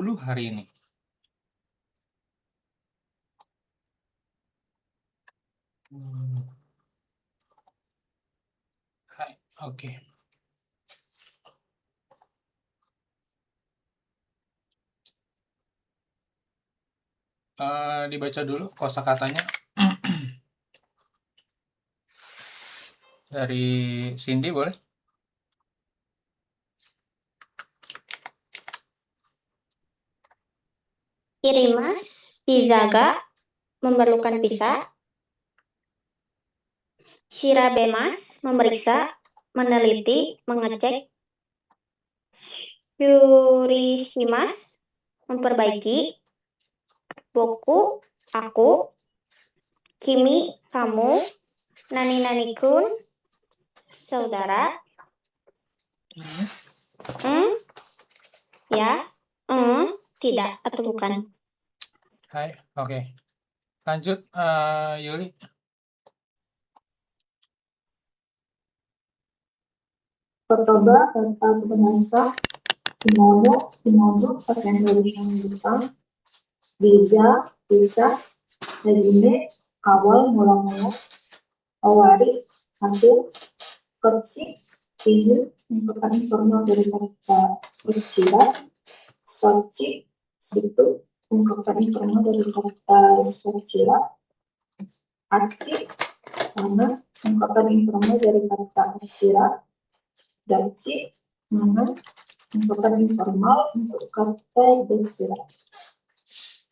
Dulu hari ini. Hmm, Hai, oke. Dibaca dulu kosakatanya dari Cindy boleh? Irimas, Izaga, memerlukan visa. Shirabemas, memeriksa, meneliti, mengecek. Yurishimas, memperbaiki. Boku, aku. Kimi, kamu. Nani-nani-kun, saudara. Hmm, Hmm, ya. Hmm, tidak atau bukan. Hai, oke. Lanjut, Yuli. Kotoba tanpa bahasa kimono, kimono pakaian tradisional Jepang, Giza, bisa, hajime, awal, mula-mula, awari, akhir, kochi, sini, merupakan informal dari kata kecila, sochi, situ, ungkapan informal dari kata socila, aci, sana, ungkapan informal dari kata acira, daci, mana, ungkapan informal untuk kata decira.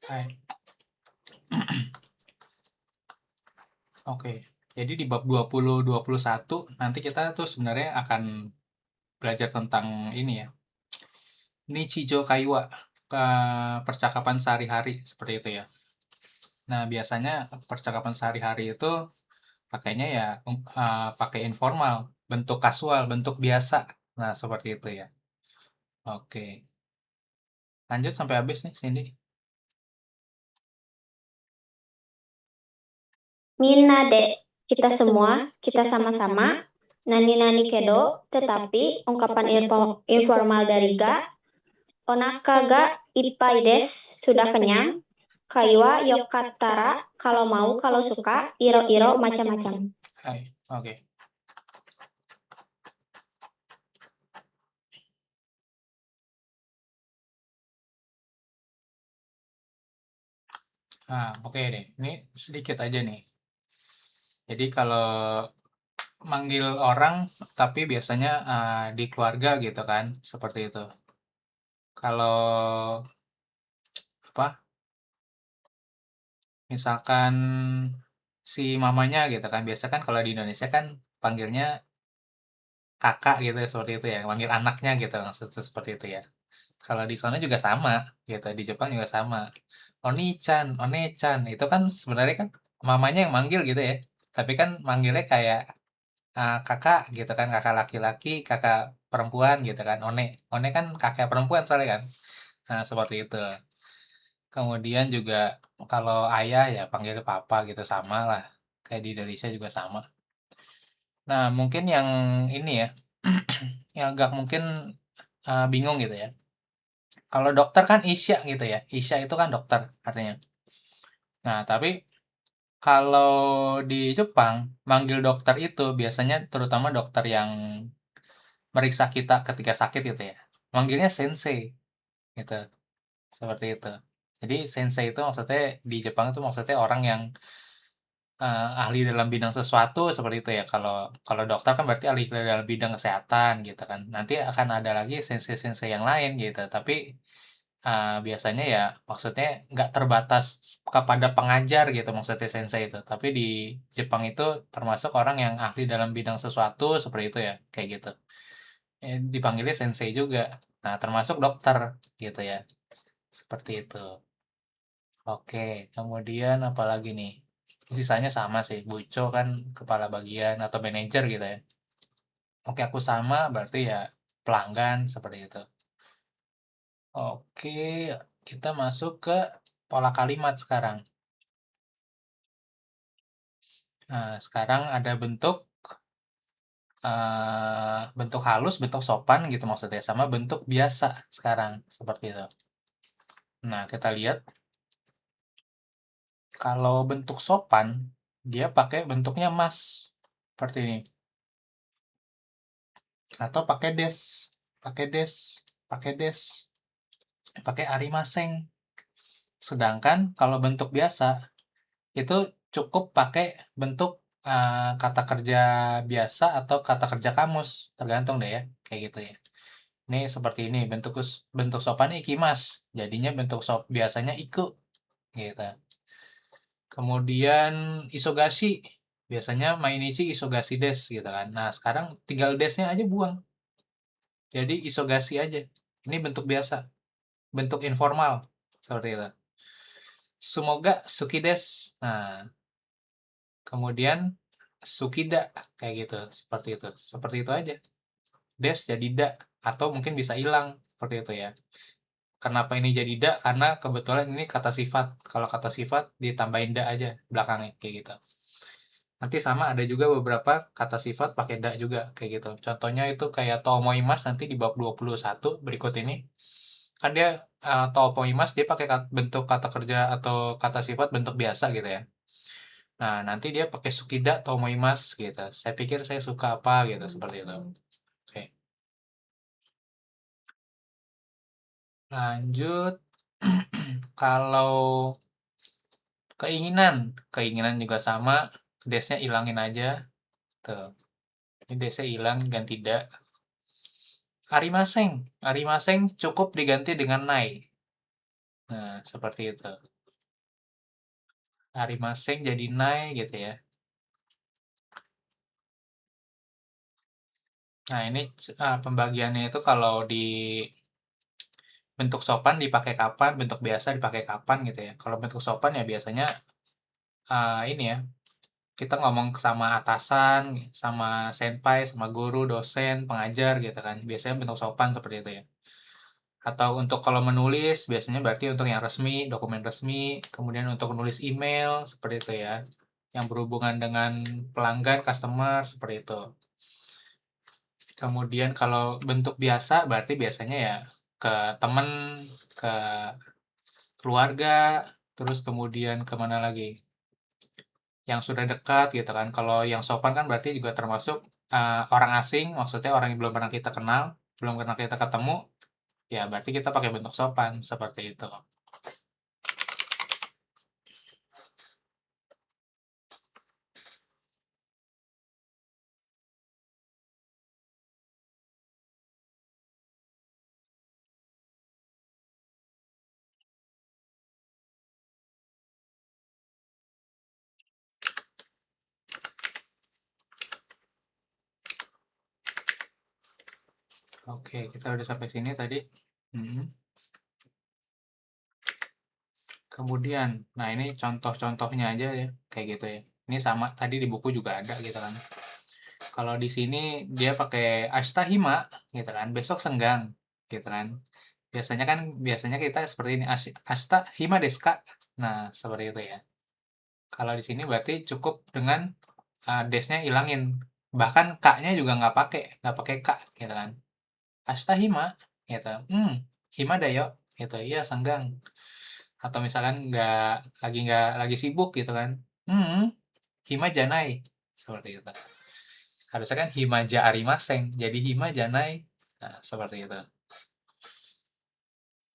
Hai. Oke. Jadi di bab 20-21 nanti kita tuh sebenarnya akan belajar tentang ini ya. Nichijo Kaiwa, percakapan sehari-hari seperti itu ya. Nah, biasanya percakapan sehari-hari itu pakainya ya pakai informal, bentuk kasual, bentuk biasa. Nah, seperti itu ya. Oke. Lanjut sampai habis nih, Cindy. Minade, kita semua, kita sama-sama. Nani-nani kedo, tetapi ungkapan informal dari ga. Onaka ga ippai desu, sudah kenyang. Kaiwa yokatara, kalau mau, kalau suka. Iro-iro, macam-macam. Hai. Oke. Nah, oke deh. Ini sedikit aja nih. Jadi kalau manggil orang tapi biasanya di keluarga gitu kan, seperti itu. Kalau apa? Misalkan si mamanya gitu kan, biasa kan kalau di Indonesia kan panggilnya kakak gitu seperti itu ya, manggil anaknya gitu maksudnya seperti itu ya. Kalau di sana juga sama gitu, di Jepang juga sama. Oni-chan, one-chan, itu kan sebenarnya kan mamanya yang manggil gitu ya. Tapi kan manggilnya kayak kakak gitu kan, kakak laki-laki, kakak perempuan gitu kan. One kan kakak perempuan soalnya kan. Nah, seperti itu. Kemudian juga kalau ayah ya panggil papa gitu sama lah. Kayak di Indonesia juga sama. Nah, mungkin yang ini ya, yang agak mungkin bingung gitu ya. Kalau dokter kan Isya gitu ya. Isya itu kan dokter artinya. Nah, tapi kalau di Jepang, manggil dokter itu biasanya terutama dokter yang meriksa kita ketika sakit gitu ya. Manggilnya sensei gitu. Seperti itu. Jadi sensei itu maksudnya di Jepang itu maksudnya orang yang ahli dalam bidang sesuatu seperti itu ya. Kalau kalau dokter kan berarti ahli dalam bidang kesehatan gitu kan. Nanti akan ada lagi sensei-sensei yang lain gitu. Tapi biasanya ya maksudnya nggak terbatas kepada pengajar gitu maksudnya sensei itu. Tapi di Jepang itu termasuk orang yang ahli dalam bidang sesuatu seperti itu ya, kayak gitu. Dipanggilnya sensei juga. Nah, termasuk dokter gitu ya. Seperti itu. Oke, kemudian apa lagi nih? Sisanya sama sih. Buco kan kepala bagian atau manajer gitu ya. Oke, aku sama berarti ya pelanggan seperti itu. Oke, kita masuk ke pola kalimat sekarang. Nah, sekarang ada bentuk halus, bentuk sopan gitu maksudnya, sama bentuk biasa sekarang seperti itu. Nah, kita lihat kalau bentuk sopan, dia pakai bentuknya mas, seperti ini. Atau pakai des, pakai des, pakai des, pakai arimaseng. Sedangkan kalau bentuk biasa, itu cukup pakai bentuk kata kerja biasa atau kata kerja kamus, tergantung deh ya, kayak gitu ya. Ini seperti ini, bentuk sopan ikimas, jadinya bentuk biasanya iku, gitu. Kemudian isogasi, biasanya mainichi isogasi des, gitu kan. Nah, sekarang tinggal desnya aja buang, jadi isogasi aja. Ini bentuk biasa, bentuk informal, seperti itu. Semoga suki des. Nah, kemudian sukida, kayak gitu, seperti itu aja. Des jadi da, atau mungkin bisa hilang, seperti itu ya. Kenapa ini jadi da? Karena kebetulan ini kata sifat. Kalau kata sifat ditambahin da aja belakangnya, kayak gitu. Nanti sama ada juga beberapa kata sifat pakai da juga, kayak gitu. Contohnya itu kayak tomoimas nanti di bab 21 berikut ini. Kan dia tomoimas dia pakai bentuk kata kerja atau kata sifat bentuk biasa gitu ya. Nah, nanti dia pakai sukida tomoimas gitu. Saya pikir saya suka apa gitu, seperti itu. Oke. Lanjut. Kalau keinginan juga sama, desnya ilangin aja. Tuh. Ini desnya hilang, ganti da. Arimaseng cukup diganti dengan nai. Nah, seperti itu. Arimaseng jadi nai gitu ya. Nah, ini pembagiannya itu kalau di bentuk sopan dipakai kapan, bentuk biasa dipakai kapan gitu ya. Kalau bentuk sopan ya biasanya ini ya, kita ngomong sama atasan, sama senpai, sama guru, dosen, pengajar gitu kan. Biasanya bentuk sopan seperti itu ya. Atau untuk kalau menulis, biasanya berarti untuk yang resmi, dokumen resmi, kemudian untuk menulis email, seperti itu ya. Yang berhubungan dengan pelanggan, customer, seperti itu. Kemudian kalau bentuk biasa, berarti biasanya ya ke temen, ke keluarga, terus kemudian kemana lagi? Yang sudah dekat gitu kan. Kalau yang sopan kan berarti juga termasuk orang asing, maksudnya orang yang belum pernah kita kenal, belum pernah kita ketemu, ya berarti kita pakai bentuk sopan, seperti itu. Oke, kita udah sampai sini tadi. Kemudian, nah ini contoh-contohnya aja ya, kayak gitu ya. Ini sama tadi di buku juga ada gitu kan. Kalau di sini dia pakai astahima gitu kan, besok senggang gitu kan. Biasanya kita seperti ini, astahima desu ka? Nah, seperti itu ya. Kalau di sini berarti cukup dengan desnya ilangin. Bahkan k-nya juga nggak pakai k gitu kan. Astahima gitu. Hima dayo gitu. Iya, senggang. Atau misalkan nggak lagi sibuk gitu kan. Hima janai. Seperti itu. Harusnya kan himaja arimaseng. Jadi hima janai. Nah, seperti itu.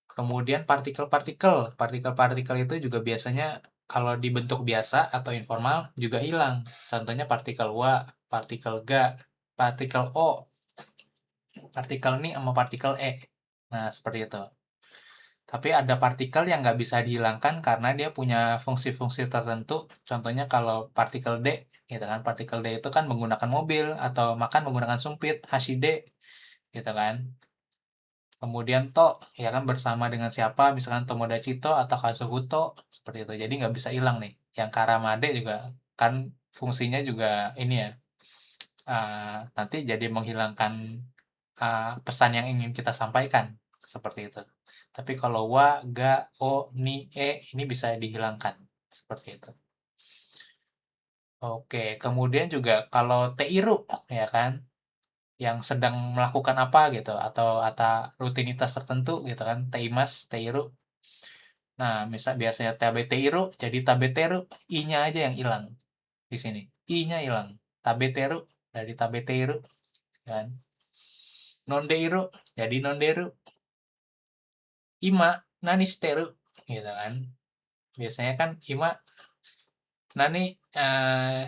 Kemudian partikel-partikel. Partikel-partikel itu juga biasanya kalau dibentuk biasa atau informal juga hilang. Contohnya partikel wa, partikel ga, partikel o, partikel ni sama partikel e. Nah, seperti itu. Tapi ada partikel yang nggak bisa dihilangkan karena dia punya fungsi-fungsi tertentu. Contohnya kalau partikel D, gitu kan. Partikel D itu kan menggunakan mobil atau makan menggunakan sumpit, hashide, gitu kan. Kemudian to, ya kan bersama dengan siapa, misalkan Tomodachi to atau Kazuhuto, seperti itu. Jadi nggak bisa hilang nih. Yang Karamade juga kan fungsinya juga ini ya, nanti jadi menghilangkan pesan yang ingin kita sampaikan, seperti itu. Tapi kalau wa, ga, o, ni, e ini bisa dihilangkan, seperti itu. Oke, kemudian juga kalau teiru ya kan, yang sedang melakukan apa gitu atau rutinitas tertentu gitu kan, teimas, teiru. Nah, misal biasanya tabeteru jadi tabeteru, i-nya aja yang hilang di sini. I-nya hilang. Tabeteru dari tabeteru kan. Nondeiru jadi nonderu. Ima nani shiteru gitu kan. Biasanya kan ima nani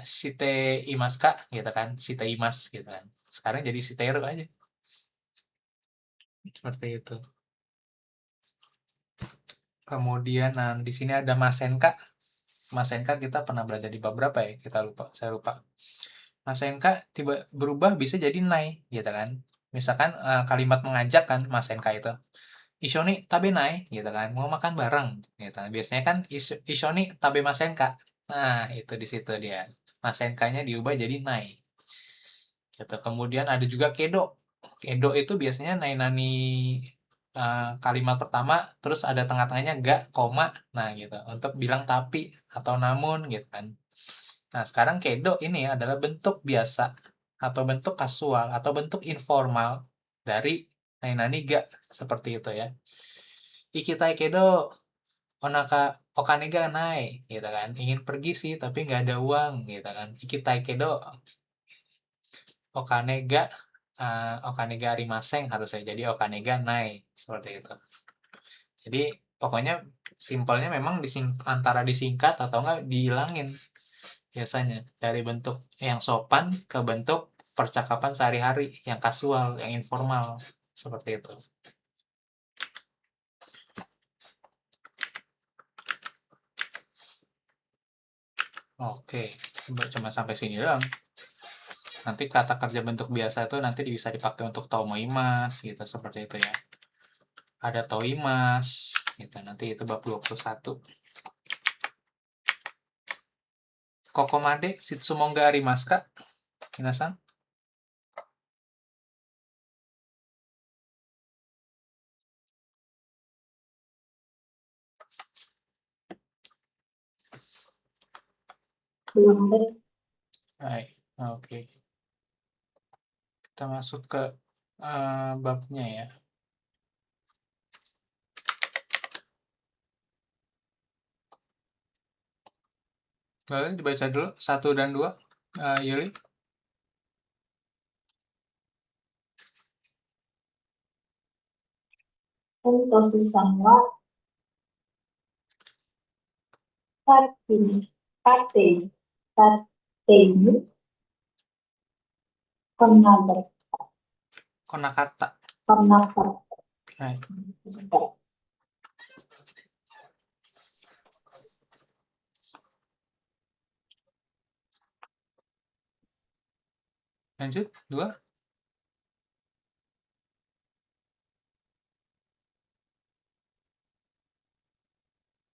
shite imasu ka gitu kan. Shite imas gitu kan. Sekarang jadi shiteru aja. Seperti itu. Kemudian di sini ada masenka. Masenka kita pernah belajar di bab berapa ya? Saya lupa. Masenka berubah bisa jadi nai gitu kan. Misalkan kalimat mengajak kan masenka itu. Ishoni tabe nai gitu kan. Mau makan bareng gitu. Biasanya kan ishoni tabe masenka. Nah, itu di situ dia. Masenkanya diubah jadi nai. Gitu. Kemudian ada juga kedo. Kedo itu biasanya nai-nani kalimat pertama terus ada tengah-tengahnya ga, koma. Nah, gitu. Untuk bilang tapi atau namun gitu kan. Nah, sekarang kedo ini adalah bentuk biasa atau bentuk kasual atau bentuk informal dari nai-nani ga seperti itu ya. Ikitai kedo onaka okane ga nai gitu kan. Ingin pergi sih tapi nggak ada uang gitu kan. Ikitai kedo okane ga arimaseng harusnya jadi okane ga nai seperti itu. Jadi pokoknya simpelnya memang antara disingkat atau enggak dihilangin biasanya dari bentuk yang sopan ke bentuk percakapan sehari-hari yang kasual, yang informal seperti itu. Oke, cuma sampai sini doang. Nanti kata kerja bentuk biasa itu nanti bisa dipakai untuk tomoimas gitu seperti itu ya. Ada toimas gitu. Nanti itu bab 21. Kokomade shitsumonga arimasu ka? Minasan? Belum ada. Baik, oke. Kita masuk ke babnya ya. Boleh dibaca dulu 1 dan 2, Yuli. Tosu-san wa tatei ni Konakata. konakata. Hai. Lanjut, 2.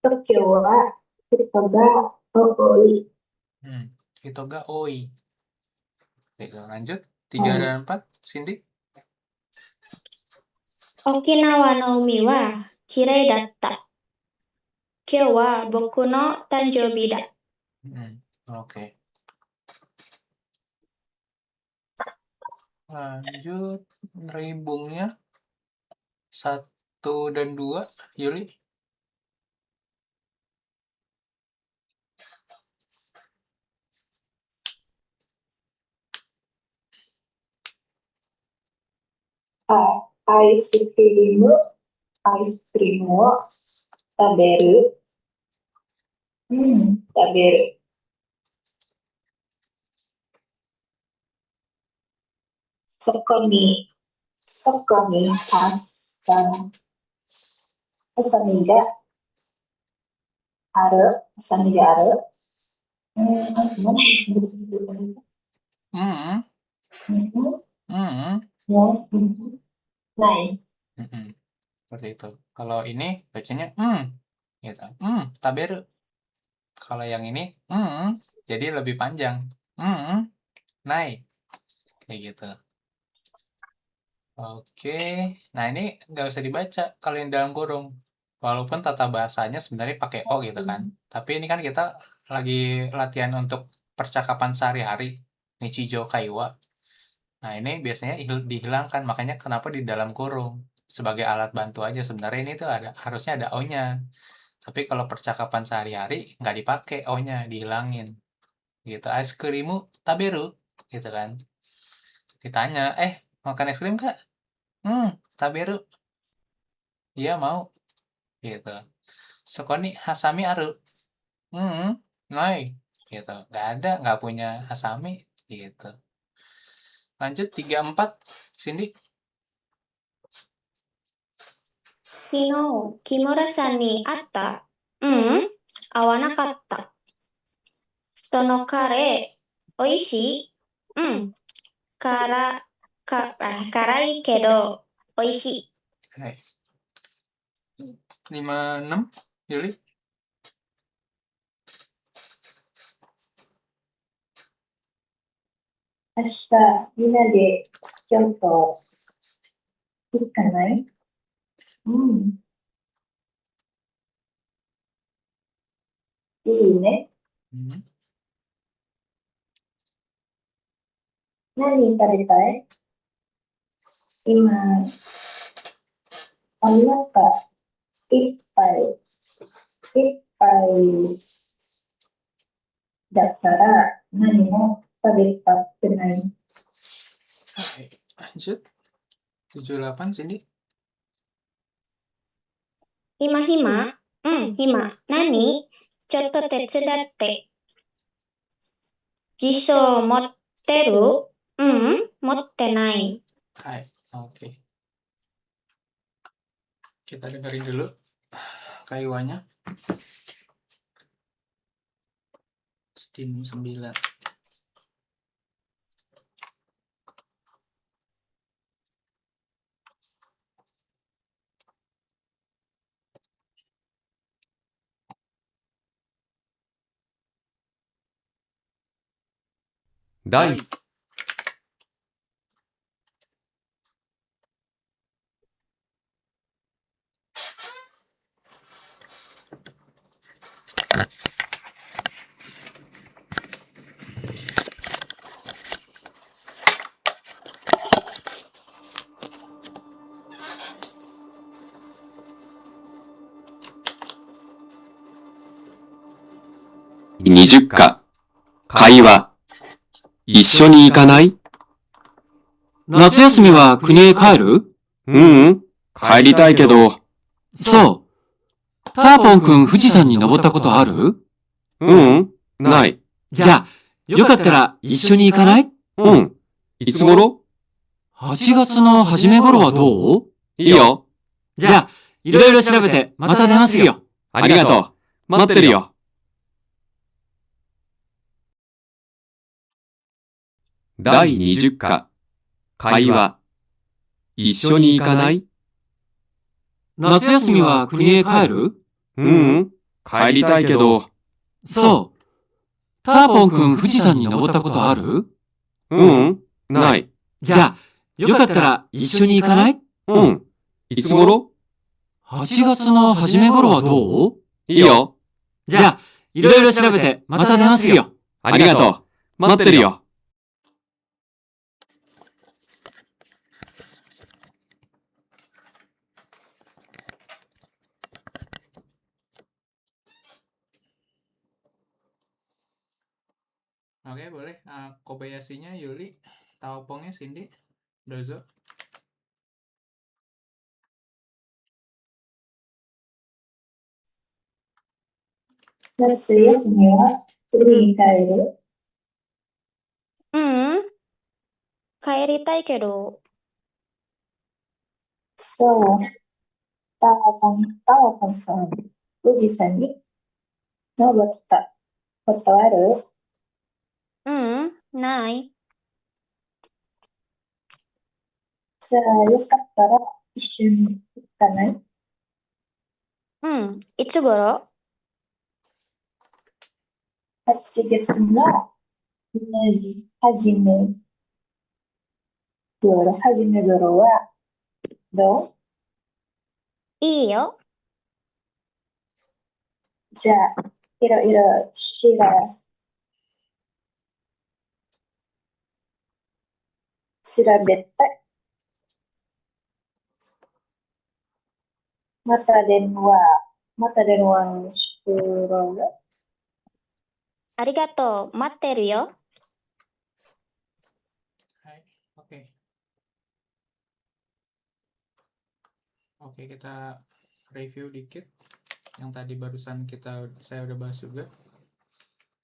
Tokyo wa hito ga tooi. Hito ga oi. Oke, lanjut. 3 dan 4, Cindy. Okinawa no umi wa kirei datta. Kyou wa boku no tanjoubi da. Oke. Lanjut, ribungnya 1 dan 2, Yuli. Ice cream wo taberu. Taberu. Soko ni asami ga aru. Nai. Seperti itu. Kalau ini bacanya gitu. Taberu. Kalau yang ini jadi lebih panjang. Nai. Kayak gitu. Oke. Nah, ini nggak usah dibaca kalau yang dalam kurung. Walaupun tata bahasanya sebenarnya pakai o gitu kan. Tapi ini kan kita lagi latihan untuk percakapan sehari-hari. Nichijou kaiwa. Nah, ini biasanya dihilangkan. Makanya kenapa di dalam kurung. Sebagai alat bantu aja. Sebenarnya ini tuh harusnya ada o-nya. Tapi kalau percakapan sehari-hari nggak dipakai O-nya, dihilangin. Gitu. Es krimmu taberu gitu kan. Ditanya, makan es krim kak? Taberu. Iya mau gitu. Sokoni hasami aru. Nai gitu. Nggak ada, nggak punya hasami gitu. Lanjut 34, Cindy. 昨日、木村さんに会った？会わなかった。そのカレー、美味しい？辛いけど、美味しい。Hai. 56, Yuli. 明日、みんなで京都行かない？いいね。何食べたい？今、お腹いっぱいだから何も食べたくない。Hai. Lanjut 78, Cindy. 今暇？暇。何？ちょっと手伝って。辞書持ってる？持ってない。Hai. Oke. Kita dengerin dulu kaiwanya. Steam 9. 第20課、会話。一緒に行かない？夏休みは国へ帰る？帰りたいけど。そう。ターポンくん富士山に登ったことある？ない。じゃあ、よかったら一緒に行かない？いつ頃？ 8 月の初め頃はどう？いいよ。じゃあ、いろいろ調べてまた電話するよ。ありがとう。待ってるよ。第20課、会話。一緒に行かない？夏休みは国へ帰る？帰りたいけど。そう。ターポンくん富士山に登ったことある？ない。じゃあ、よかったら一緒に行かない？いつ頃？ 8 月の初め頃はどう？いいよ。じゃあ、いろいろ調べてまた電話するよ。ありがとう。待ってるよ。Oke, boleh. Kobayashinya Yuli, Taopongnya Cindy, Dozo. 夏休みは国に帰る？帰りたいけど。そう。タワポンさん、富士山に登ったことある？ない。じゃあ、よかったら一緒に行かない？いつ頃8月の初め頃はどう？いいよ。じゃあ、いろいろ調べて、また電話また電話してるよ。ありがとう。待ってるよ. Hai, oke. Oke, kita review dikit. Yang tadi barusan saya udah bahas juga.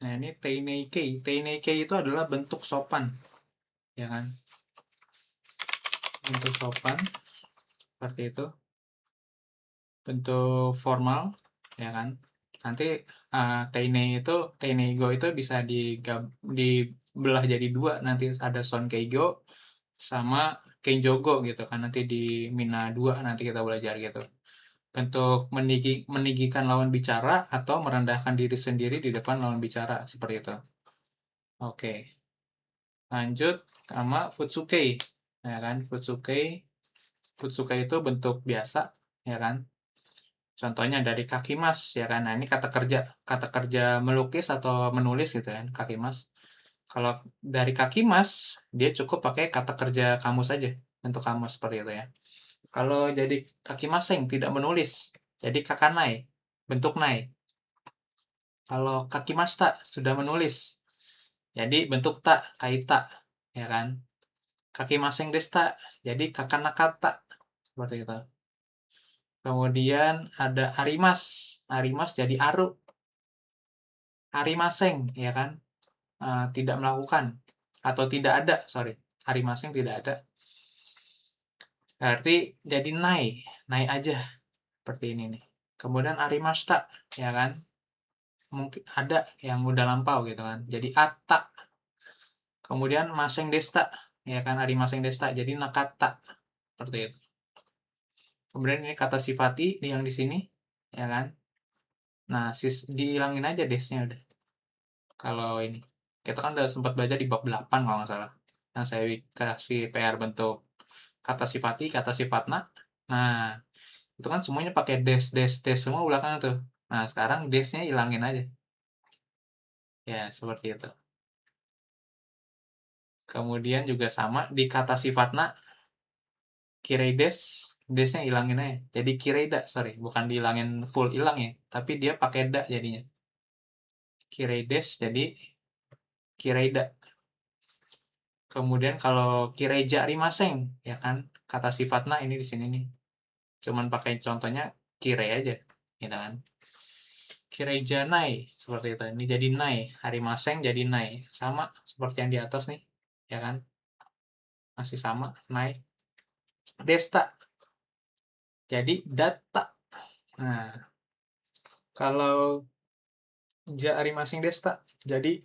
Nah, ini teineikei. Teineikei itu adalah bentuk sopan, ya kan? Bentuk sopan seperti itu. Bentuk formal, ya kan? Nanti teineigo itu bisa dibelah jadi dua. Nanti ada sonkeigo sama kenjogo gitu kan. Nanti di Mina 2 nanti kita belajar gitu. Bentuk meninggikan lawan bicara atau merendahkan diri sendiri di depan lawan bicara, seperti itu. Oke. Lanjut sama futsukei. Ya kan, futsukei. Futsukei itu bentuk biasa, ya kan? Contohnya dari kakimas, ya kan? Nah, ini kata kerja melukis atau menulis gitu kan, kakimas. Kalau dari kakimas, dia cukup pakai kata kerja kamus saja, bentuk kamus seperti itu ya. Kalau jadi kakimaseng tidak menulis, jadi kakanai, bentuk nai. Kalau kakimasta sudah menulis, jadi bentuk ta, kaita, ya kan? Kakimaseng desta, jadi kakanakata, seperti itu. Kemudian ada arimas, arimas jadi aru. Arimaseng, ya kan? Tidak melakukan atau tidak ada, sorry. Arimaseng tidak ada. Berarti jadi nai, nai aja. Seperti ini nih. Kemudian arimashita, ya kan? Mungkin ada yang udah lampau gitu kan. Jadi atta. Kemudian maseng desta, ya kan? Arimaseng desta, jadi nakata. Seperti itu. Kemudian ini kata sifati yang di sini, ya kan? Nah, dihilangin aja desnya udah. Kalau ini. Kita kan udah sempat belajar di bab 8 kalau nggak salah. Yang saya kasih PR bentuk kata sifati, kata sifatna. Nah, itu kan semuanya pakai des semua belakang tuh. Nah, sekarang desnya hilangin aja. Ya, seperti itu. Kemudian juga sama di kata sifatna, kireides, desnya hilangin aja. Jadi kireida, sorry, bukan dihilangin full hilang ya, tapi dia pakai da jadinya. Kireides jadi kireida. Kemudian kalau kireja rimaseng, ya kan, kata sifatna ini di sini nih. Cuman pakai contohnya kire aja, gitu kan. Kireja nai, seperti itu. Ini jadi nai, harimaseng jadi nai. Sama seperti yang di atas nih, ya kan. Masih sama, nai. Desta, jadi data. Nah, kalau ja harimaseng desta, jadi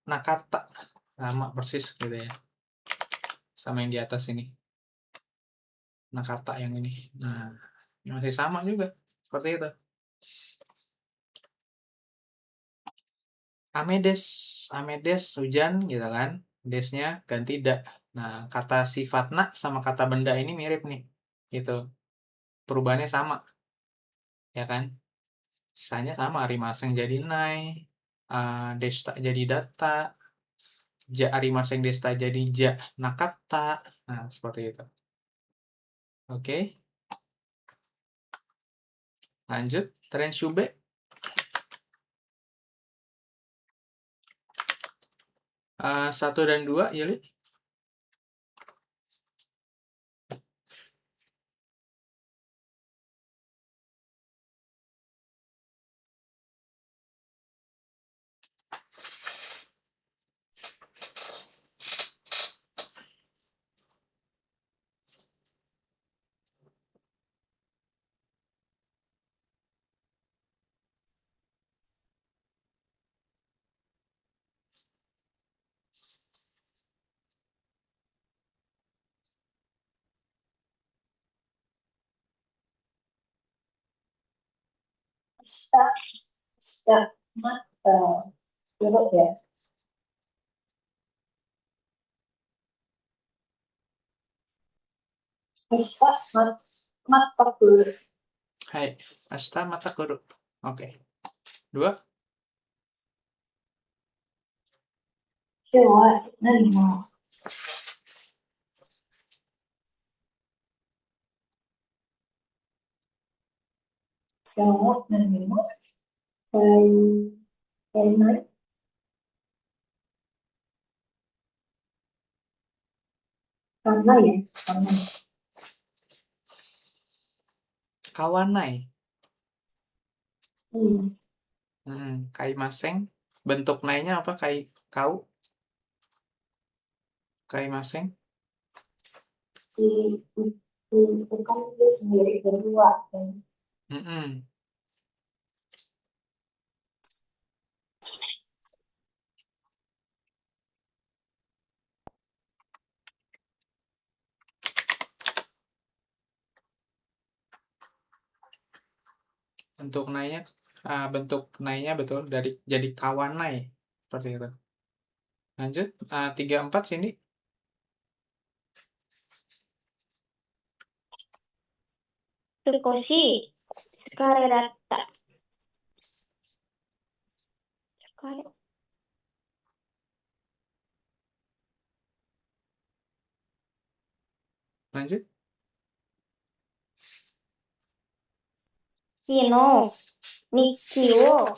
nakata. Sama persis gitu ya. Sama yang di atas ini. Nakata yang ini. Nah, ini masih sama juga. Seperti itu. Amedes, amedes hujan gitu kan, desnya ganti da. Nah, kata sifatna sama kata benda ini mirip nih, gitu. Perubahannya sama, ya kan? Sisanya sama, arimaseng jadi nai, desta jadi data, ja arimaseng desta jadi ja nakata. Nah, seperti itu. Oke. Lanjut, Trenshube. 1 dan 2, Yuli. Mata dulu ya. Mata dulu. Hai, asta mata kuru. Oke. 2. 今日は何も Hai, Cowok namanya Kainai. Karena ya, karena Kawanai. hmm. Kaimaseng. Bentuk nainya apa? Kau? Kaimaseng. Itu kan dia sendiri berdua kan. Mm-mm. Bentuk nainya betul jadi kawanai seperti itu. Lanjut 3-4 sini. Sukoshi Tsukareta. Lanjut. Kino Nikki wo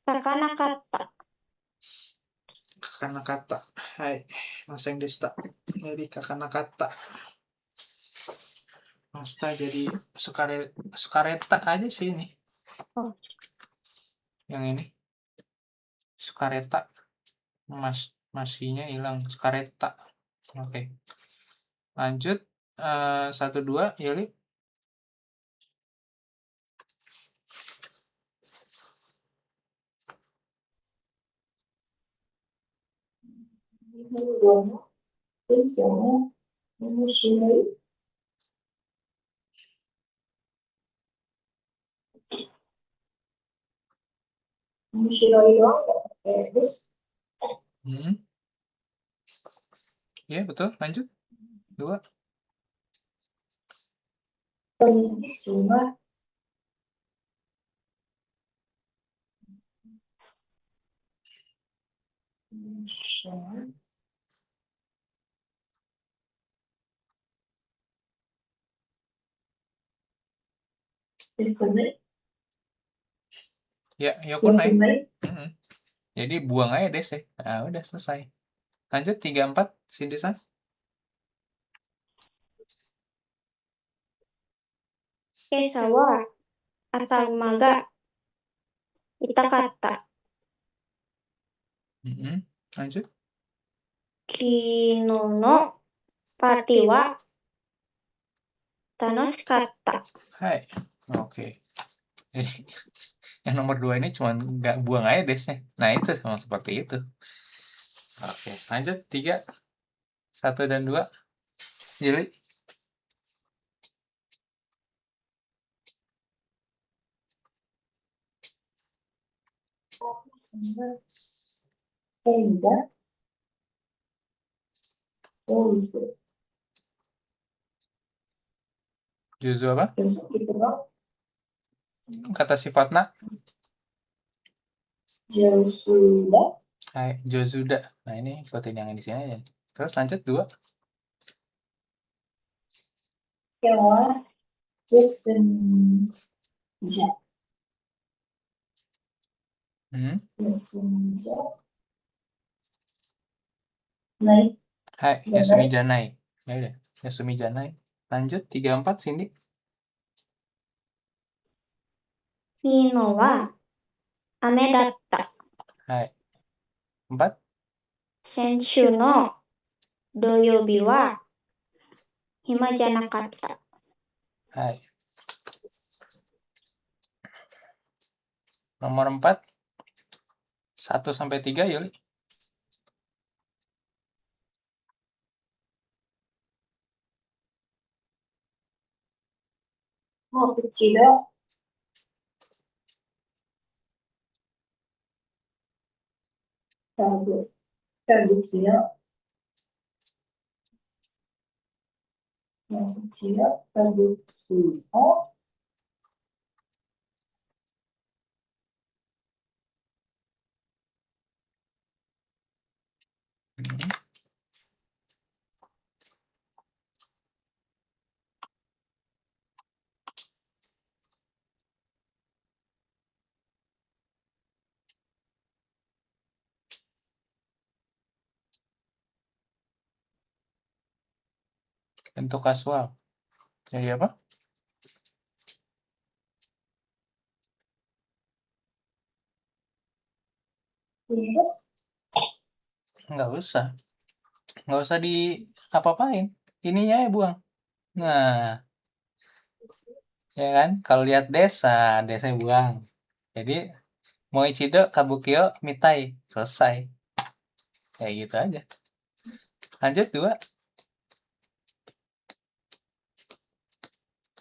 Takanakata. Kakanakata. Hai, maseng desta. Jadi kakanakata. Masta jadi sukareta aja sih ini. Oh. Yang ini. Sukareta. Masinya hilang. Sukareta. Oke. Lanjut 1-2 Yuli. Shiroi doang nggak pakai bis. Ya betul. Lanjut 2. Bellissima. Yokunai. Ya, Yokunai. Yokunai. Jadi buang aja des ya. Nah, udah selesai. Lanjut 3-4 Cindy-san. Kesawa Atama ga Itakata. Lanjut. Kino no party wa tanoshikatta. Hai. Oke. Jadi yang nomor 2 ini cuma nggak buang aja desnya. Nah itu sama seperti itu. Oke, lanjut 3, 1 dan 2. Jeli. Enda. Juzu apa? Gitu dong. Kata sifatnya. Josuda. Hai, Jozuda. Nah ini ikutin yang di sini aja. Terus lanjut 2. Kewa. Kesenja. Kesenja. Naik. Hai, Yasumi Janai. Ya udah, Yasumi Janai. Lanjut 3-4 Cindy. Kino wa ame datta. Hai. 4. Senshu no doyobi wa hima janakatta. Hai. Nomor 4. 1-3 Yuli. Oh, kecil. Kabukiyo. Yang kecil. Kabukiyo. Bentuk kasual. Jadi apa? Ribet. Nggak usah. Nggak usah di apa-apain. Ininya ya buang. Nah, ya kan? Kalau lihat desa, desa buang. Jadi, Moichido Kabukyo Mitai. Selesai. Kayak gitu aja. Lanjut 2.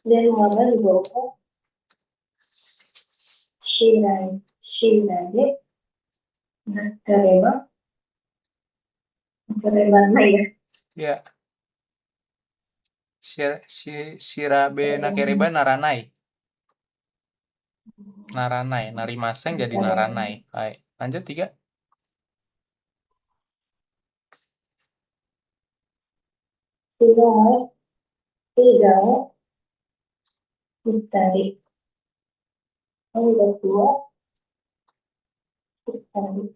Dari mana dibawa? Shinade. Nakareba. Nakareba ya. Ya. Shirabe nakereba naranai. Naranai. Narimaseng jadi naranai. Hai. Lanjut 3. Tiga. Ditarik. Udah 2. Ditarik.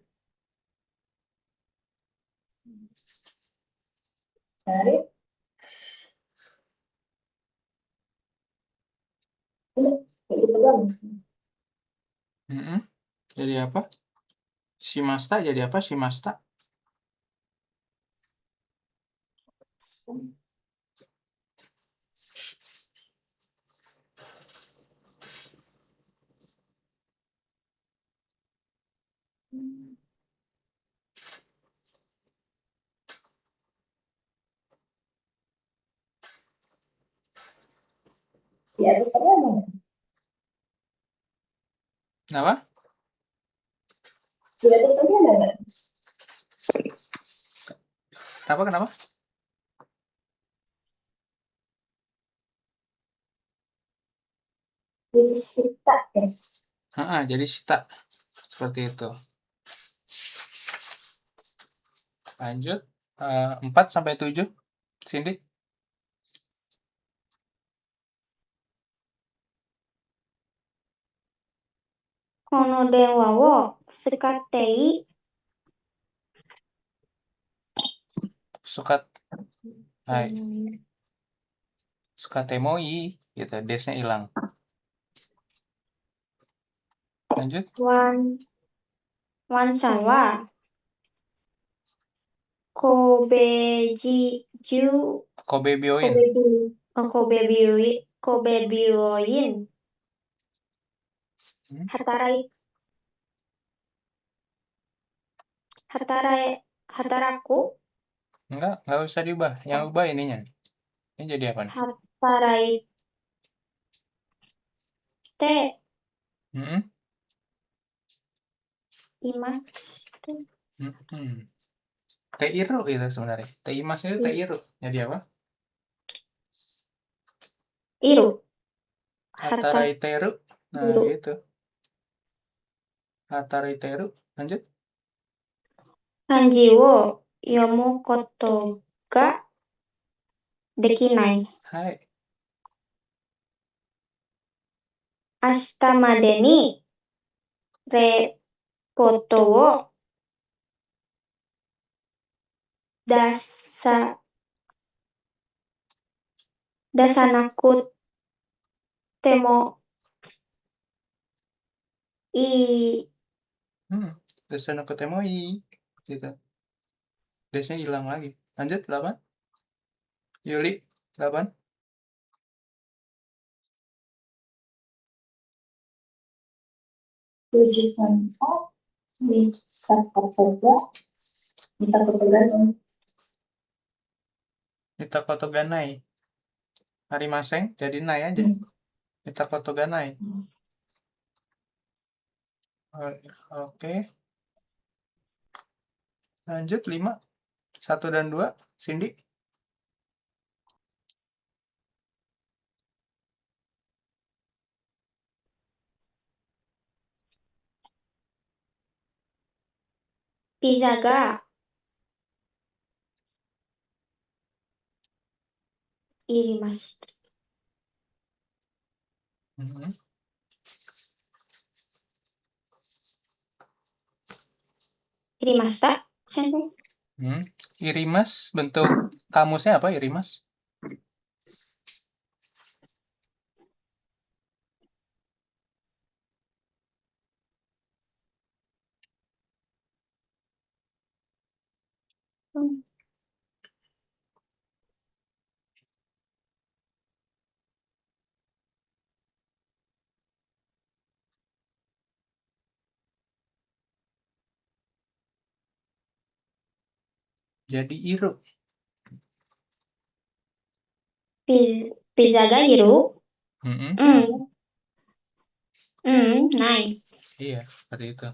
Tarik. Ini kayak gitu kan? Jadi apa? Shimasta jadi apa? Shimasta. Di atas tadi ada. Apa? Di atas tadi ada nggak? Kenapa? Jadi sita ya. Jadi shita. Seperti itu. Lanjut. 4 sampai 7. Cindy. この電話を使っていい Suka. Hai. Suka temoi. Gitu. Desnya hilang. Lanjut. ワンさんは神戸Kobe Bioin. 神戸病院働く Enggak usah diubah. Yang ubah ininya. Ini jadi apa nih? 働いて います Teiru itu sebenarnya. Teimas itu Teiru. Jadi apa? いる Hataraiteru. Nah, Iru. gitu. Hataraiteru. Lanjut. 漢字を読むことができない Hai. 明日までにレポートを出さなくてもいい Desana ketemoi. Gitu. Desnya hilang lagi. Lanjut 8. Yuli 8. Tujuan Mitakoto ganai. Harimaseng jadi nai aja. Mitakoto ganai. Oke. Lanjut 5. 1 dan 2. Cindy. Pizza ga irimashita. Irimashita. Irimas bentuk kamusnya apa irimas? Jadi iru. Pizza ga iru? Mm-mm. Nice. Iya, seperti itu.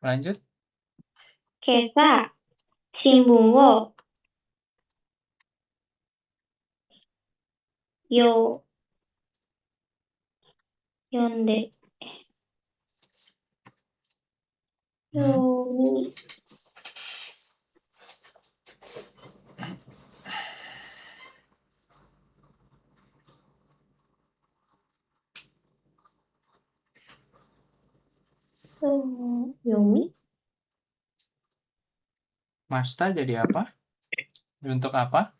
Lanjut. Kesa shimbun wo yonde yomi yomi Masta jadi apa? Bentuk apa?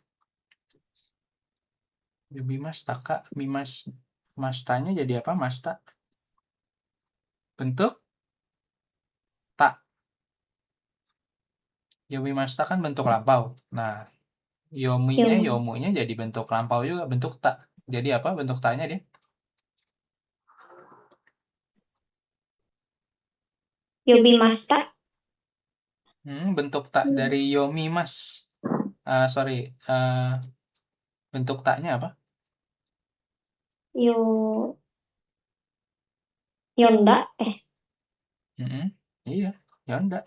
Yomi masta kak. Mastanya jadi apa? Masta. Bentuk tak. Yomi masta kan bentuk lampau. Nah, yomunya jadi bentuk lampau juga, bentuk tak. Jadi apa bentuk taknya dia? yobimashita. Bentuk tak dari yomimas. Bentuk taknya apa? Yonda. Iya, yonda.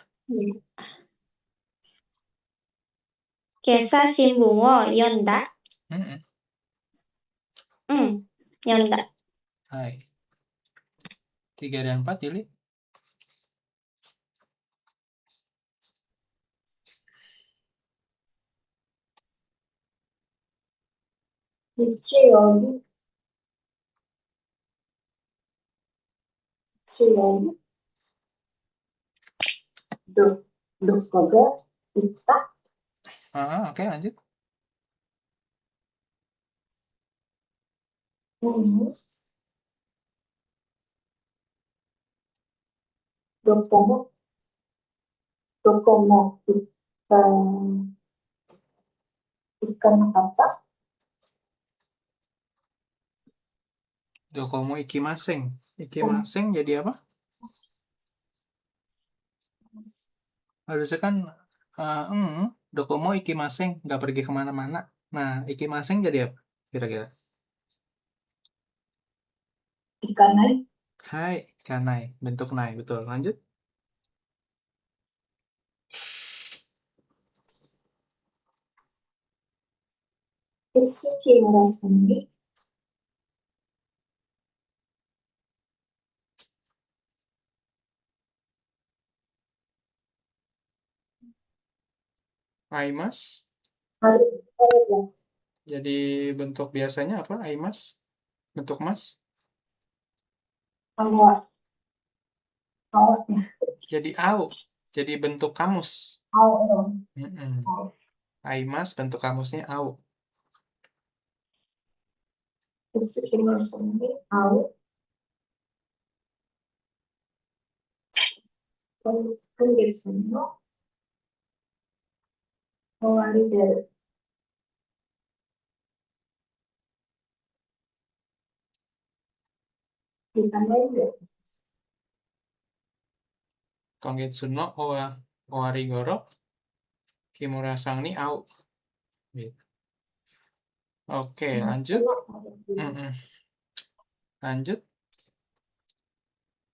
Kesa shimbun wo yonda. Yonda. Hai. 3 dan 4 pilih. Doko ga itta? Oke, lanjut. Dokomo ikan apa? Dokomo ikimaseng. Ikimaseng jadi apa? Harusnya kan Dokomo ikimaseng, nggak pergi kemana-mana. Nah, ikimaseng jadi apa kira-kira? Ikanai. Hai, kanai. Bentuk nai, betul. Lanjut. Etsuki murasani. Aimas. Haru. Jadi bentuk biasanya apa? Aimas. Bentuk mas. Awak. Awaknya. Jadi au. Jadi bentuk kamus. Awak. Aimas bentuk kamusnya au. Etsuki murasani. Awak. Kongetsu no owari deru. Ditambahin deh. Kongetsu no owari goro Kimura-sang ni au. Oke, lanjut. Lanjut.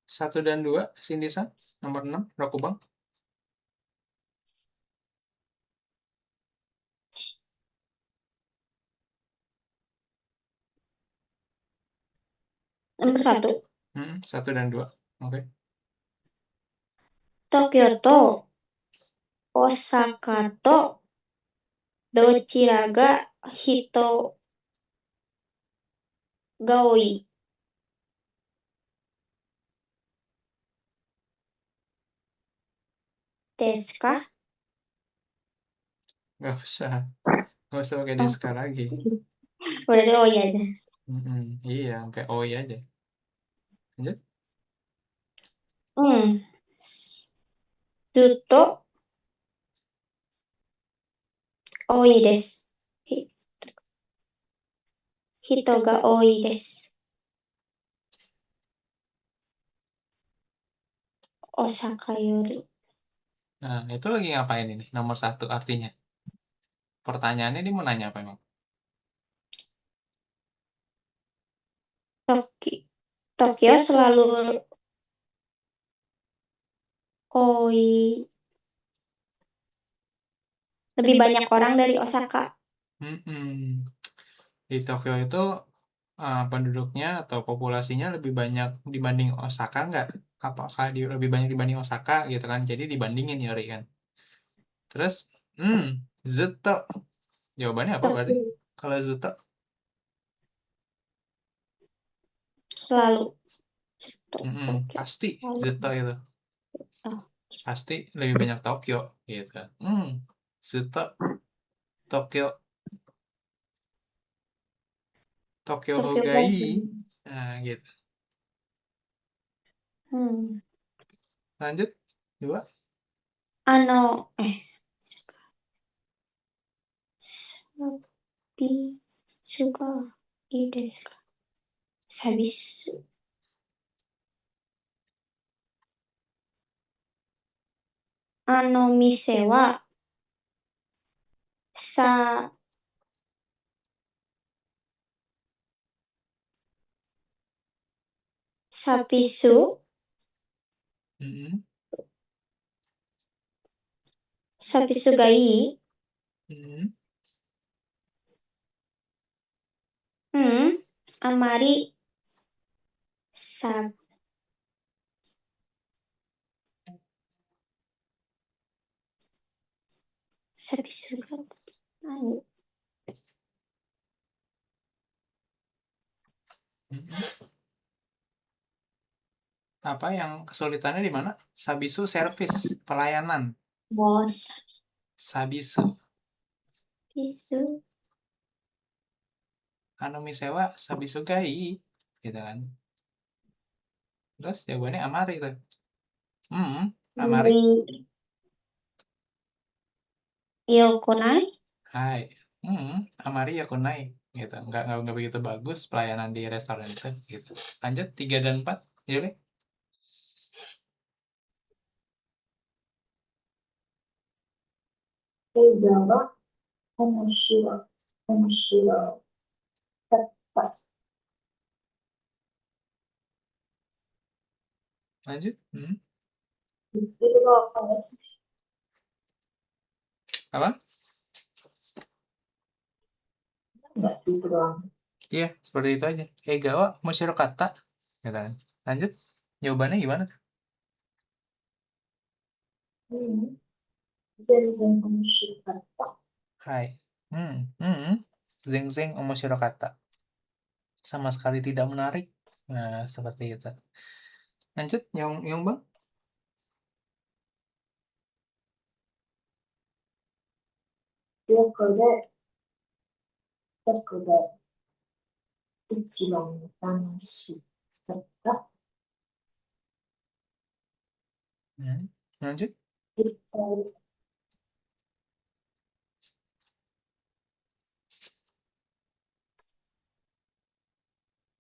1 dan 2, Cindy-san. Nomor 6, Rokubang. Nomor 1. 1 dan 2. Oke. Tokyo to Osaka to dochira ga hito ga oi desu ka? Nggak usah pakai deska lagi. Berarti oi aja. Iya, sampai oi aja. Lanjut. Duto 多いです。人が多いです。Osakaより。 Nah, itu lagi ngapain ini? Nomor 1 artinya. Pertanyaannya dia mau nanya apa emang? Tokyo selalu lebih banyak orang dari Osaka. Di Tokyo itu penduduknya atau populasinya lebih banyak dibanding Osaka nggak? Apakah lebih banyak dibanding Osaka gitu kan? Jadi dibandingin Yori kan. Terus, Zuto. Jawabannya apa berarti? Kalau Zuto? Selalu. Pasti Zuto itu. Pasti lebih banyak Tokyo gitu. Zuto Tokyo Hogai. Nah, gitu. Lanjut. 2. Sabisu ga ii desu ka? Sabisu. Mise wa sabisu sabisu ga ii? Amari sabisu ga nani? Apa yang kesulitannya di mana? Sabisu service, pelayanan. Sabisu. Misewa sabisu ga ii, gitu kan. Terus jawabannya Amari tuh. Amari. Yokonai? Hai. Amari yokonai gitu. Nggak begitu bagus pelayanan di restoran itu gitu. Lanjut 3 dan 4, Yuli. Eiga wa omoshiroi katta. Lanjut. Itu doang. Apa? Enggak, itu doang. Iya, seperti itu aja. Eiga wa omoshirokata. Gitu kan. Lanjut. Jawabannya gimana tuh? Zenzen omoshirokata. Hai. Zeng omoshirokata. Sama sekali tidak menarik. Nah, seperti itu. Lanjut, yang Bang. Toko de ichiban tanashikatta. Lanjut.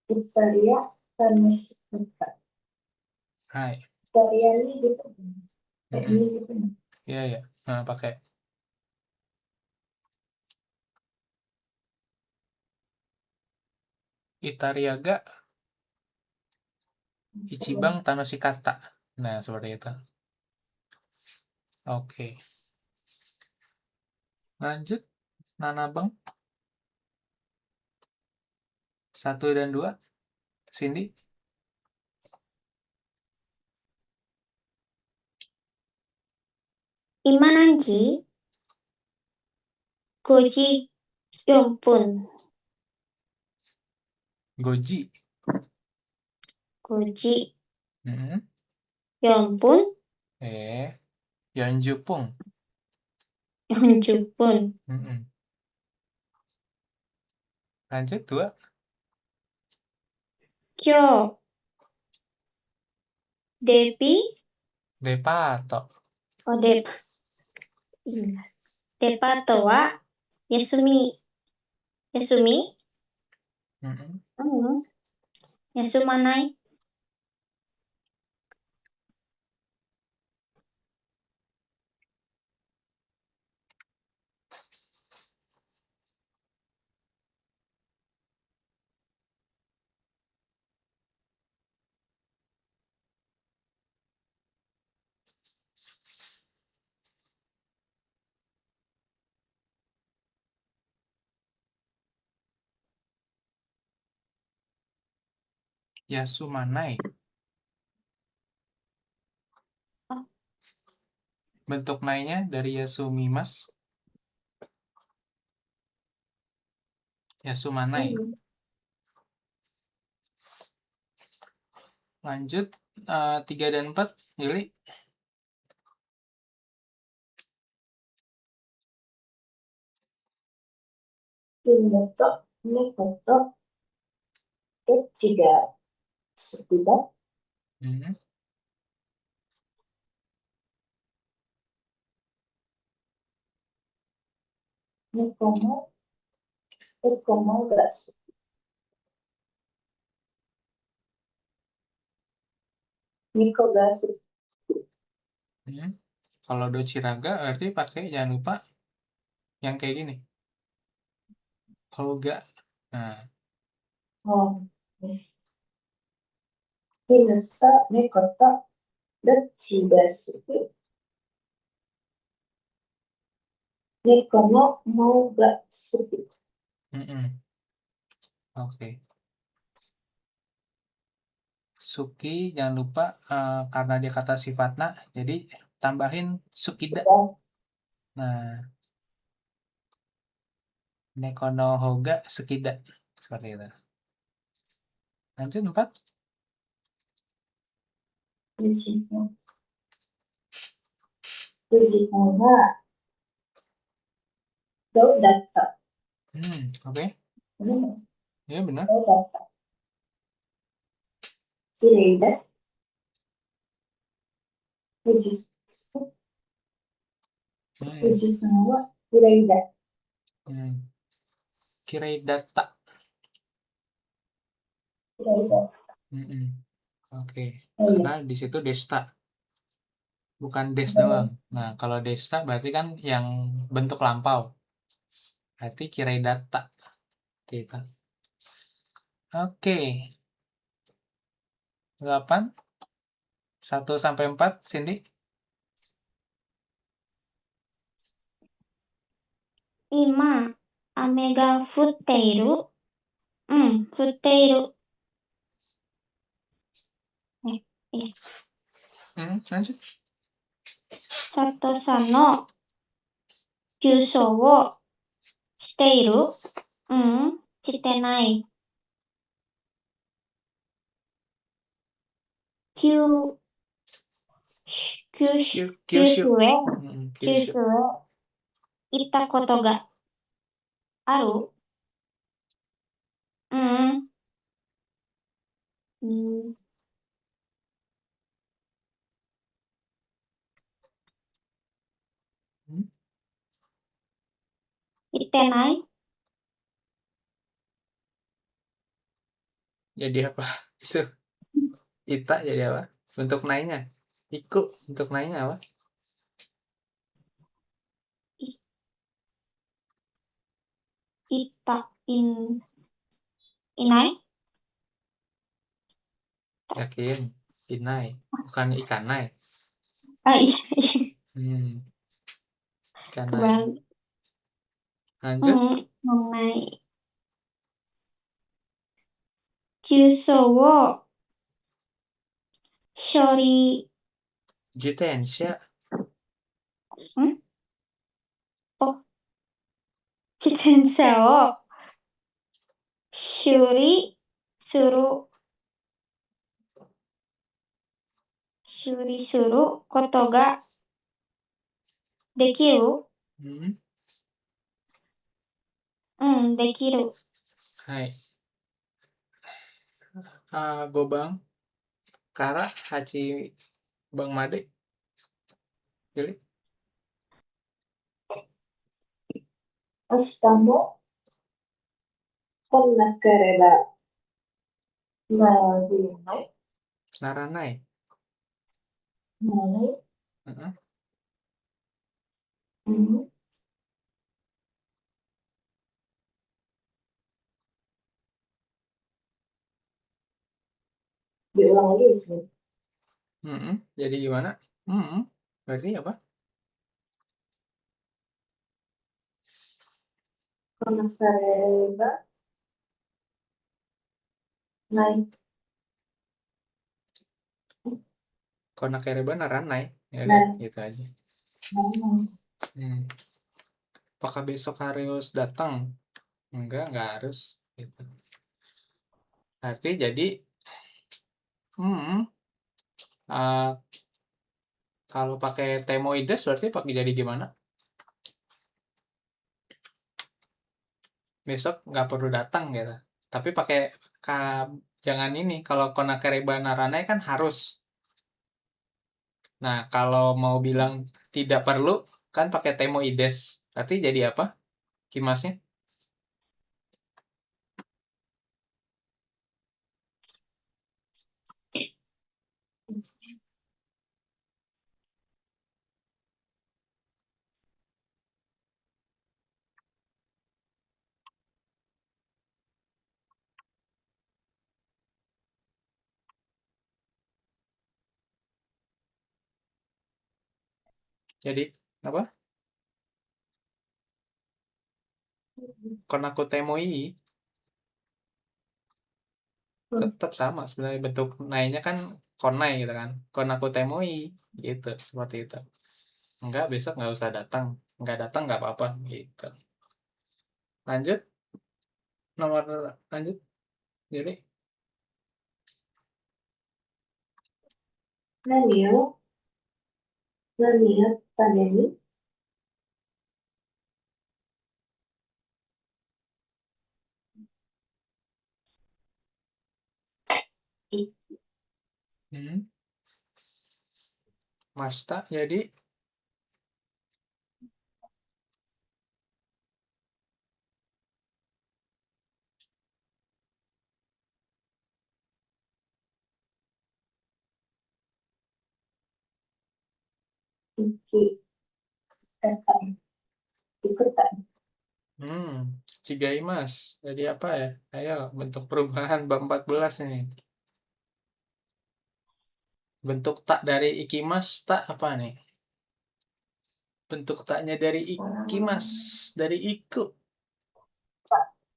Italia tanashikatta. Hai. Italia ini gitu. Ini gitu. Iya. Nah, pakai. Itariaga Ichiban Tanoshikatta. Nah, seperti itu. Oke. Lanjut. Nanabang. 1 dan 2. Cindy. Ima nanji? Goji 4 分. Goji. 4分? 40 分. 40分. Lanjut 2. Kyo. Depato. Depato wa Yasumi. Yasumi. Mm-mm. Yasumanai. Yasumanai. Oh. Bentuk nainya dari yasumimas. Yasumanai. Lanjut 3 dan 4, Yuli. Minato, Nekoto, Echiga, Sukuda, Mm-mm. Nekomo, Ekomo ga suki. Niko ga suki. Kalau dochiraga berarti pakai, jangan lupa yang kayak gini. Hoga. Nah, Oh. Minato, Nekoto, Dochi ga suki. Nekomo mau ga suki. Oke. Suki jangan lupa karena dia kata sifatna, jadi tambahin sukida. Nah, neko no hoga sukida, seperti itu. Lanjut 4. Fujiko wa do datta. Oke. Ya benar. Do datta. Kirei da. Fujisan wa kirei da. Kirei data. Kirei da. Oke. Karena di situ desta. Bukan des doang. Nah, kalau desta berarti kan yang bentuk lampau. Berarti kirei data. Gitu. Oke. 8. 1 sampai 4, Cindy. Ima, ame ga futteiru. Futteiru. Lanjut. Sato-san no kyusou wo shiteiru. Shitenai. Kyushu e itta koto ga aru. Itenai. Jadi apa? Itu. Ita jadi apa? Bentuk nainya. Iku bentuk nainya apa? Ita inai. Yakin? Inai. Bukan ikanai. Iya. Ikanai. Lanjut. Mengenai kyusou wo shori. Jitensha. Jitensha wo shuri suru koto ga dekiru. Dekiru. Hai. Gobang. Kara Hachi Bang Made. Jadi 明日も来なければならない。 Naranai. ならない。 Heeh. Hmm. Diulang lagi sih. Jadi gimana? Berarti apa? 来なければない。 Konakereba naranai. Ya udah, Nah, gitu aja. nah, Hmm. Apakah besok harus datang? Enggak harus. Gitu. Berarti jadi, kalau pakai temoides berarti pakai jadi gimana? Besok nggak perlu datang gitu. Tapi pakai jangan ini. Kalau konakereba naranai kan harus. Nah, kalau mau bilang tidak perlu, kan pakai temoides. Berarti jadi apa? Kimasnya? Jadi, apa? Konaku temoi tetap sama sebenarnya bentuk nainya kan konai gitu kan. Konaku temoi gitu, seperti itu. Enggak, besok nggak usah datang. Nggak datang nggak apa-apa gitu. Lanjut, lanjut. Jadi, 何をために Masta jadi ikutan. Cigaimas. Jadi apa ya? Ayo, bentuk perubahan bab 14 ini. Bentuk tak dari ikimas tak apa nih? Bentuk taknya dari ikimas, dari iku.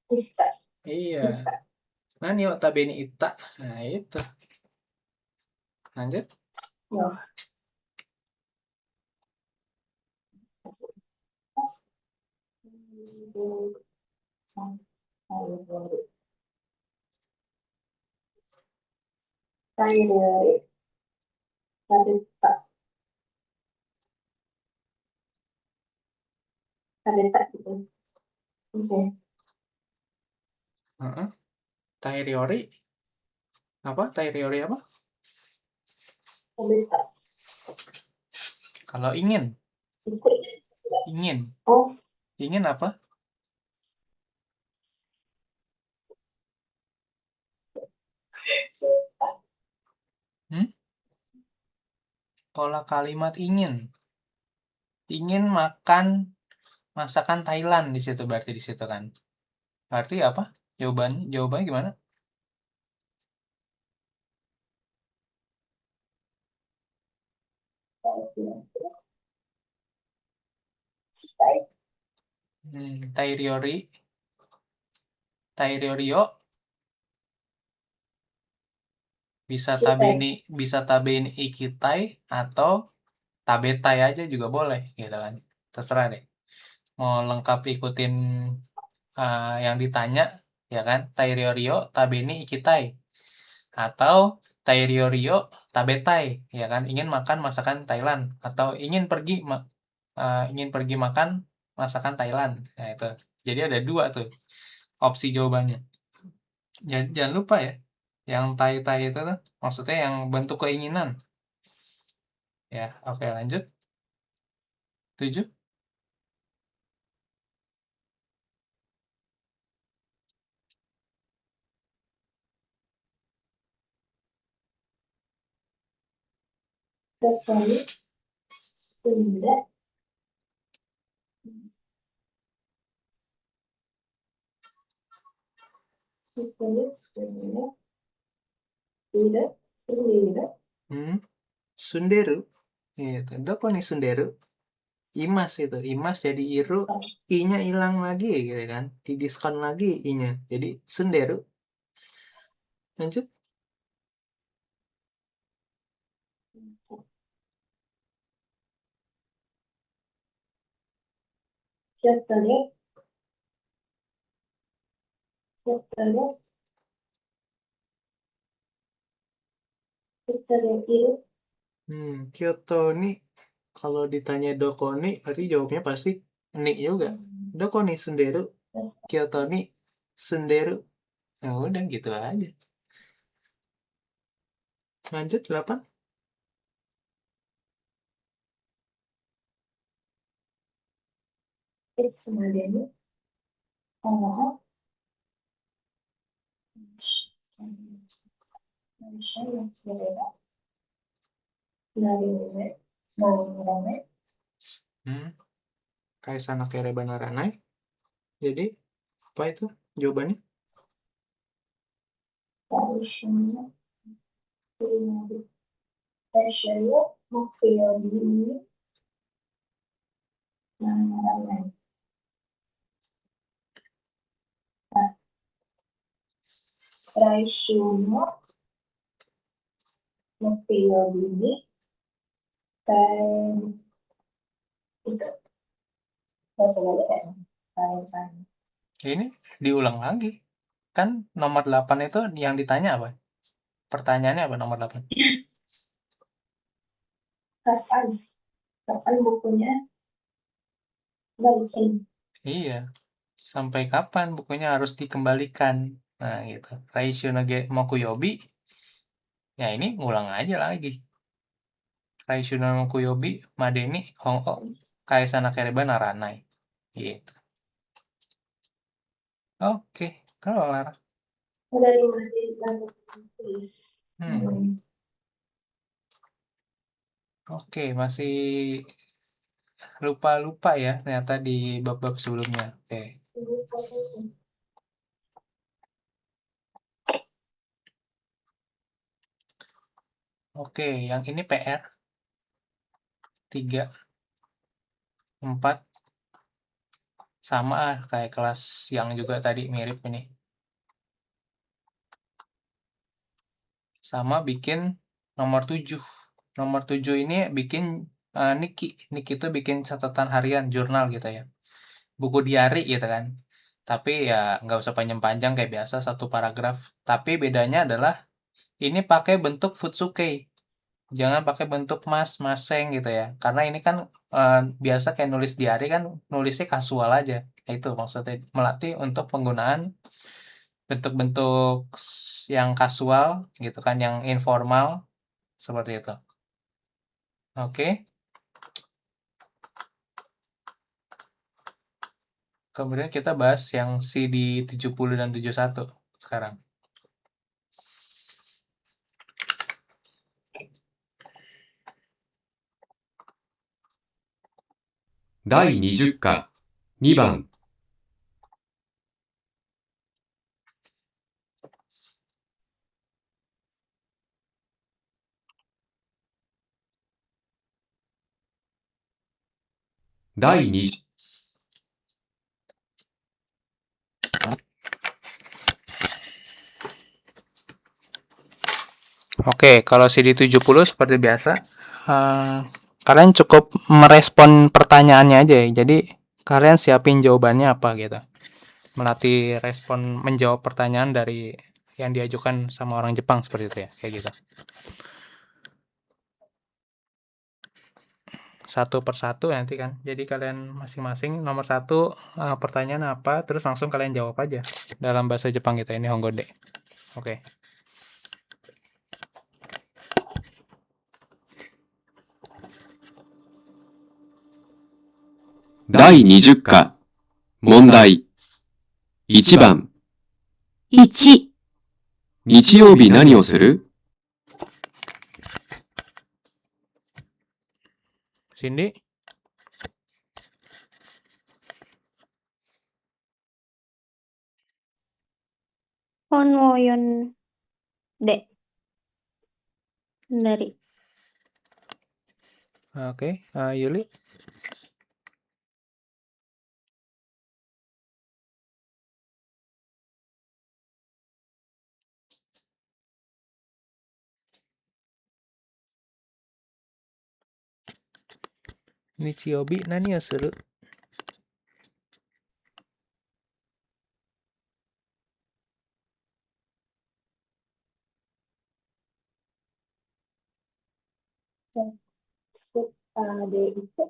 Kita. Iya. Nani otabene ita. Nah, itu. Lanjut. Ya. Tairi, tabeta, gitu. Oke. Tairiori. Apa? Tairiori apa? Tabeta. Kalau ingin. Ikut. Ingin. Oh, Ingin apa? Pola kalimat ingin. Ingin makan masakan Thailand di situ berarti di situ kan. Berarti apa? Jawabannya gimana? Tairiorio bisa tabeni ikitai atau tabetai aja juga boleh gitu kan. Terserah deh. Mau lengkap ikutin yang ditanya ya kan. Tairiorio tabeni ikitai atau Tairiorio tabetai ya kan. Ingin makan masakan Thailand atau ingin pergi makan masakan Thailand. Nah itu. Jadi ada dua tuh opsi jawabannya. Jangan lupa ya, yang tai-tai itu tuh maksudnya yang bentuk keinginan. Ya, oke lanjut. 7. Kyotoに住んで、Kyotoに住んでいる Sunderu. Itu. Doko nih sunderu. Imas itu. Imas jadi iru. I-nya hilang lagi gitu kan. Didiskon lagi I-nya. Jadi sunderu. Lanjut. Kyotoでいる Kyoto nih kalau ditanya doko nih berarti jawabnya pasti ni juga. Doko nih sunderu. Kyoto nih sunderu. Nah udah gitu aja. Lanjut 8. いつまでに会社になければなるのね。 Kaisa nakere banaranai. Jadi apa itu jawabannya? 来週の木曜日にならない。来週の木曜日にIni diulang lagi. Kan nomor 8 itu yang ditanya apa? Pertanyaannya apa nomor 8? Kapan bukunya balikin? Iya. Sampai kapan bukunya harus dikembalikan? Nah, gitu. Raishu nage mokuyobi. Ya ini ngulang aja lagi. Raishu no mokuyobi madeni hongo kaisa nakereba naranai. Gitu. Oke, kelar. Oke, masih lupa-lupa ya ternyata di bab-bab sebelumnya. Oke. Oke, yang ini PR 3 4 sama kayak kelas yang juga tadi mirip ini. Sama bikin nomor 7. Nomor 7 ini bikin Niki. Niki itu bikin catatan harian, jurnal gitu ya. Buku diari gitu kan. Tapi ya nggak usah panjang-panjang kayak biasa, satu paragraf. Tapi bedanya adalah ini pakai bentuk futsuke. Jangan pakai bentuk maseng gitu ya. Karena ini kan biasa kayak nulis diari kan nulisnya kasual aja. Itu maksudnya melatih untuk penggunaan bentuk-bentuk yang kasual gitu kan, yang informal seperti itu. Oke. Kemudian kita bahas yang CD 70 dan 71 sekarang.第20課2番第20 Oke, kalau CD 70 seperti biasa, kalian cukup merespon pertanyaannya aja ya. Jadi kalian siapin jawabannya apa gitu. Melatih respon menjawab pertanyaan dari yang diajukan sama orang Jepang seperti itu ya, kayak gitu. Satu persatu nanti kan. Jadi kalian masing-masing nomor 1 pertanyaan apa, terus langsung kalian jawab aja dalam bahasa Jepang gitu. Ini Honggode. Oke.第20課問題1番1、日曜日何をする Cindy? Honwoyon de. Dari. Oke, Yuli? Nichiobi nani o suru? Suka de itu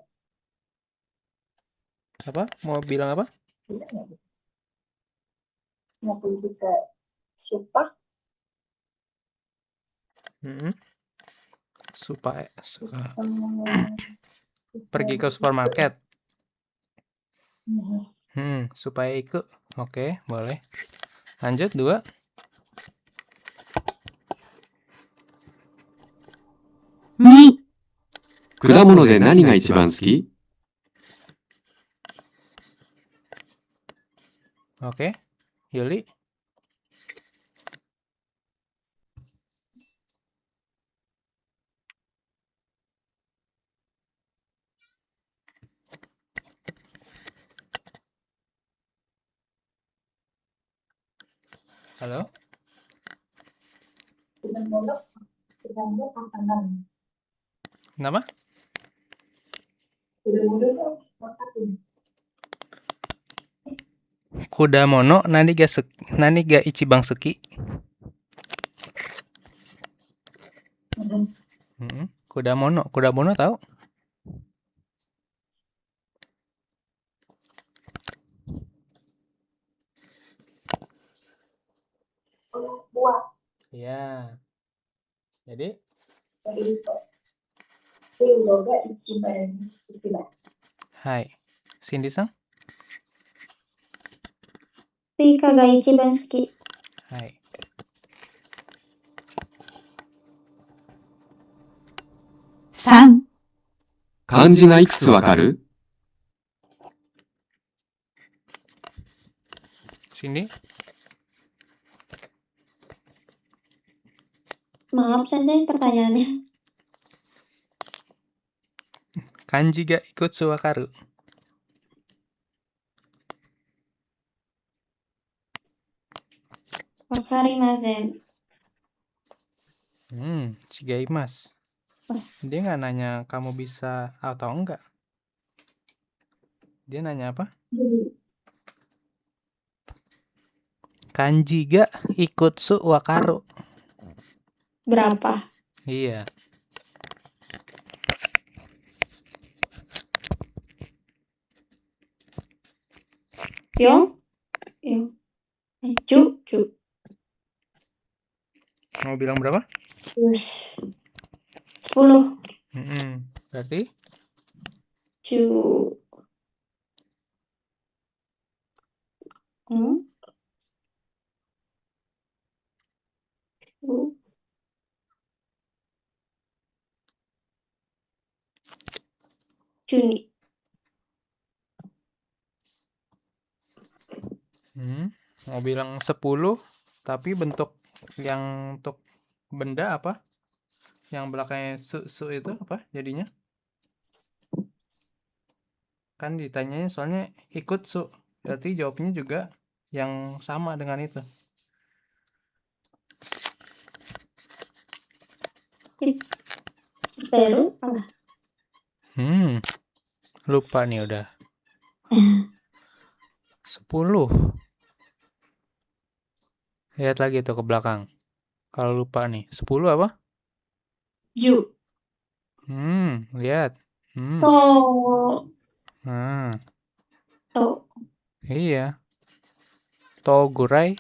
Apa? Mau bilang apa? tidak nggak? Kenapa suka suka Mm-mm. Supaya suka suka pergi ke de itu? supermarket. Mhm. Supaya ikut. Oke, boleh. Lanjut 2. 2、果物で何が一番好き？ Oke, Yuli? Halo? Tidak bodoh tantangan. Kenapa? Tidak bodoh tuh makatin. Kudamono nani ga ichiban suki? Kudamono tahu? Buah Ya. Jadi dari itu. Itu ga ichiban suki da. hai. Cindy-san? Suika ga ichiban suki. Hai. 3、漢字がいくつわかる？ Cindy? Maaf, Sensei, pertanyaannya. Kanji ga ikutsu wakaru? Wakarimasen. Chigaimasu. Dia nggak nanya kamu bisa atau enggak. Dia nanya apa? Kanji ga ikutsu wakaru. Berapa? Iya. Yo? Cu. Mau bilang berapa? 10. Berarti? Cu. Juni. Mau bilang 10, tapi bentuk yang untuk benda apa? Yang belakangnya su itu apa jadinya? Kan ditanyanya soalnya ikutsu. Berarti jawabnya juga yang sama dengan itu. Teru. Lupa nih udah. 10. Lihat lagi tuh ke belakang. Kalau lupa nih. 10 apa? Ju. Lihat. To. Iya. Togurai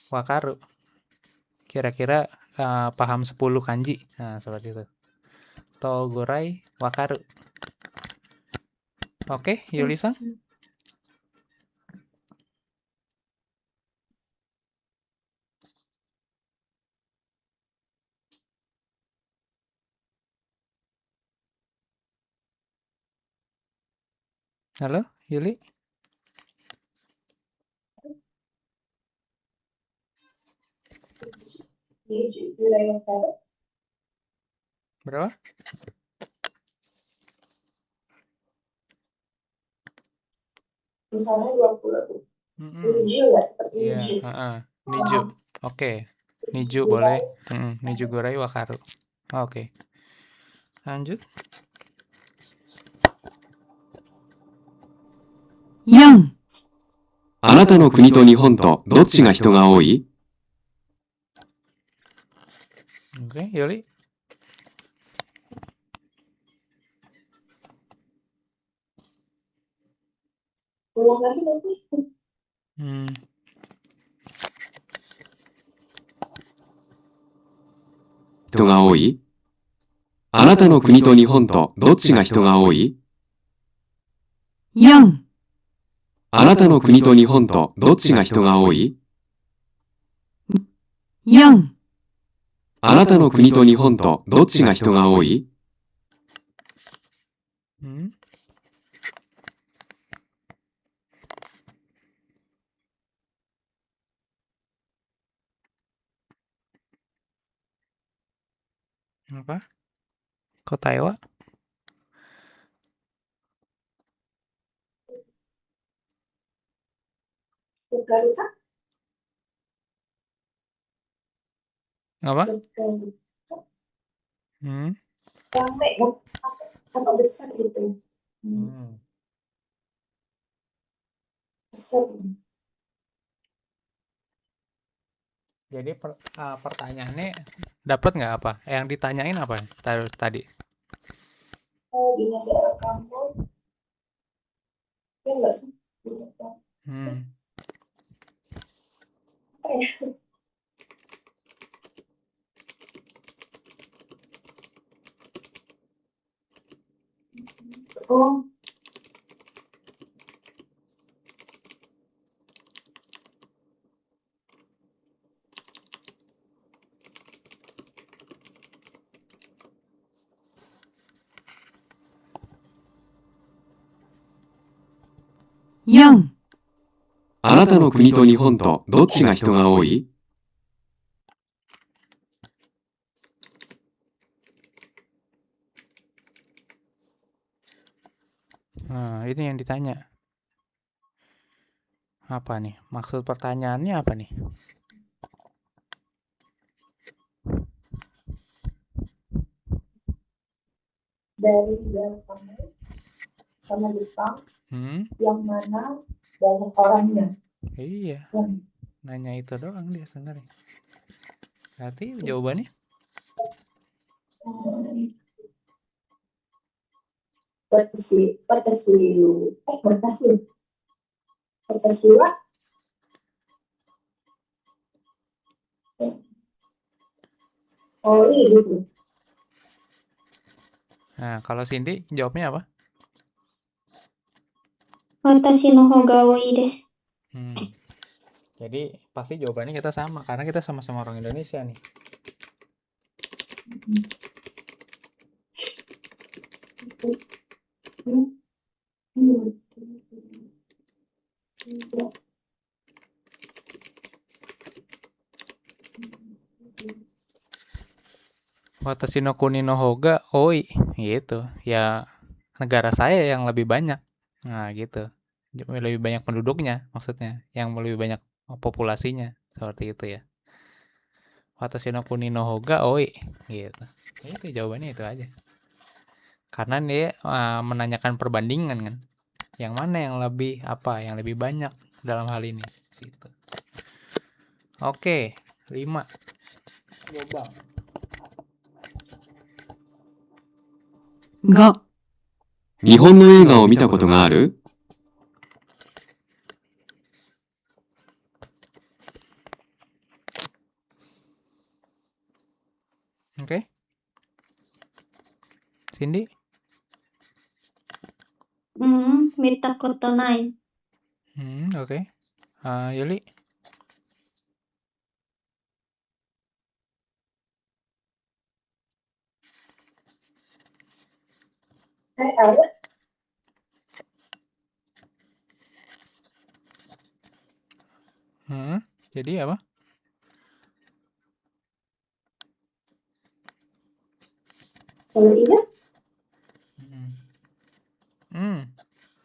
wakaru. Kira-kira paham 10 kanji. Nah, seperti itu. Togurai wakaru. Oke, Yuli-san. Halo, Yuli? Berapa? Misalnya 20. Mm-mm. Niju ya, seperti Iya, niju. Niju. Oke. Niju boleh. Niju gurai wakaru. Oke. Lanjut. 4、あなたの国と日本とどっちが人が多い？ Oke, Yuli. Ulang lagi nanti. Hmm. 人が多い？あなたの国と日本とどっちが人が多い？ 4、あなたの国と日本とどっちが人が多い？ 4、あなたの国と日本とどっちが人が多い？ Hmm. Apa? Kotaiwa? Sukarita, Apa? sukarita. Hmm. Rame kan? Apa besar gitu? Besar. Jadi pertanyaannya dapat nggak apa? Yang ditanyain apa tadi? Oh, di negara kamu, ya nggak sih? Hmm. Apa ya? Oh,4、あなたの国と日本とどっちが人が多い？ Nah, ini yang ditanya. Apa nih? Maksud pertanyaannya apa nih? dari negara kamu sama Jepang, yang mana banyak orangnya. Iya. Hmm. Nanya itu doang dia sebenarnya. Berarti jawabannya? Pertasiwa. Oh iya gitu. Nah, kalau Cindy jawabnya apa? Watashi no hoga oi desu. Jadi pasti jawabannya kita sama karena kita sama-sama orang Indonesia nih. Watashi no kuni no hoga oi gitu. Ya negara saya yang lebih banyak. Nah, gitu. Lebih banyak penduduknya maksudnya, yang lebih banyak populasinya seperti itu ya. Watashi no kuni no hoga oi gitu. Itu jawabannya itu aja. Karena dia menanyakan perbandingan kan. Yang mana yang lebih yang lebih banyak dalam hal ini gitu. Oke, 5. Coba. 5、日本の映画を見たことがある？ Oke. Cindy? Mitakoto nai. Oke. Yuli? Ada. Jadi apa? Kalau iya,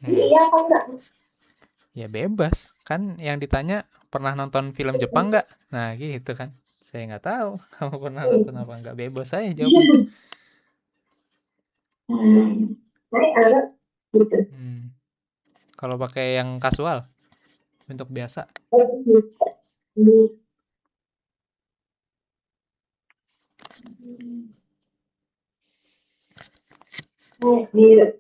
iya apa enggak? Ya bebas. Kan yang ditanya pernah nonton film Jepang nggak? Nah gitu kan. Saya nggak tahu kamu pernah nonton apa nggak. Bebas saya jawabnya. Saya ada gitu. Kalau pakai yang kasual, bentuk biasa. Iya.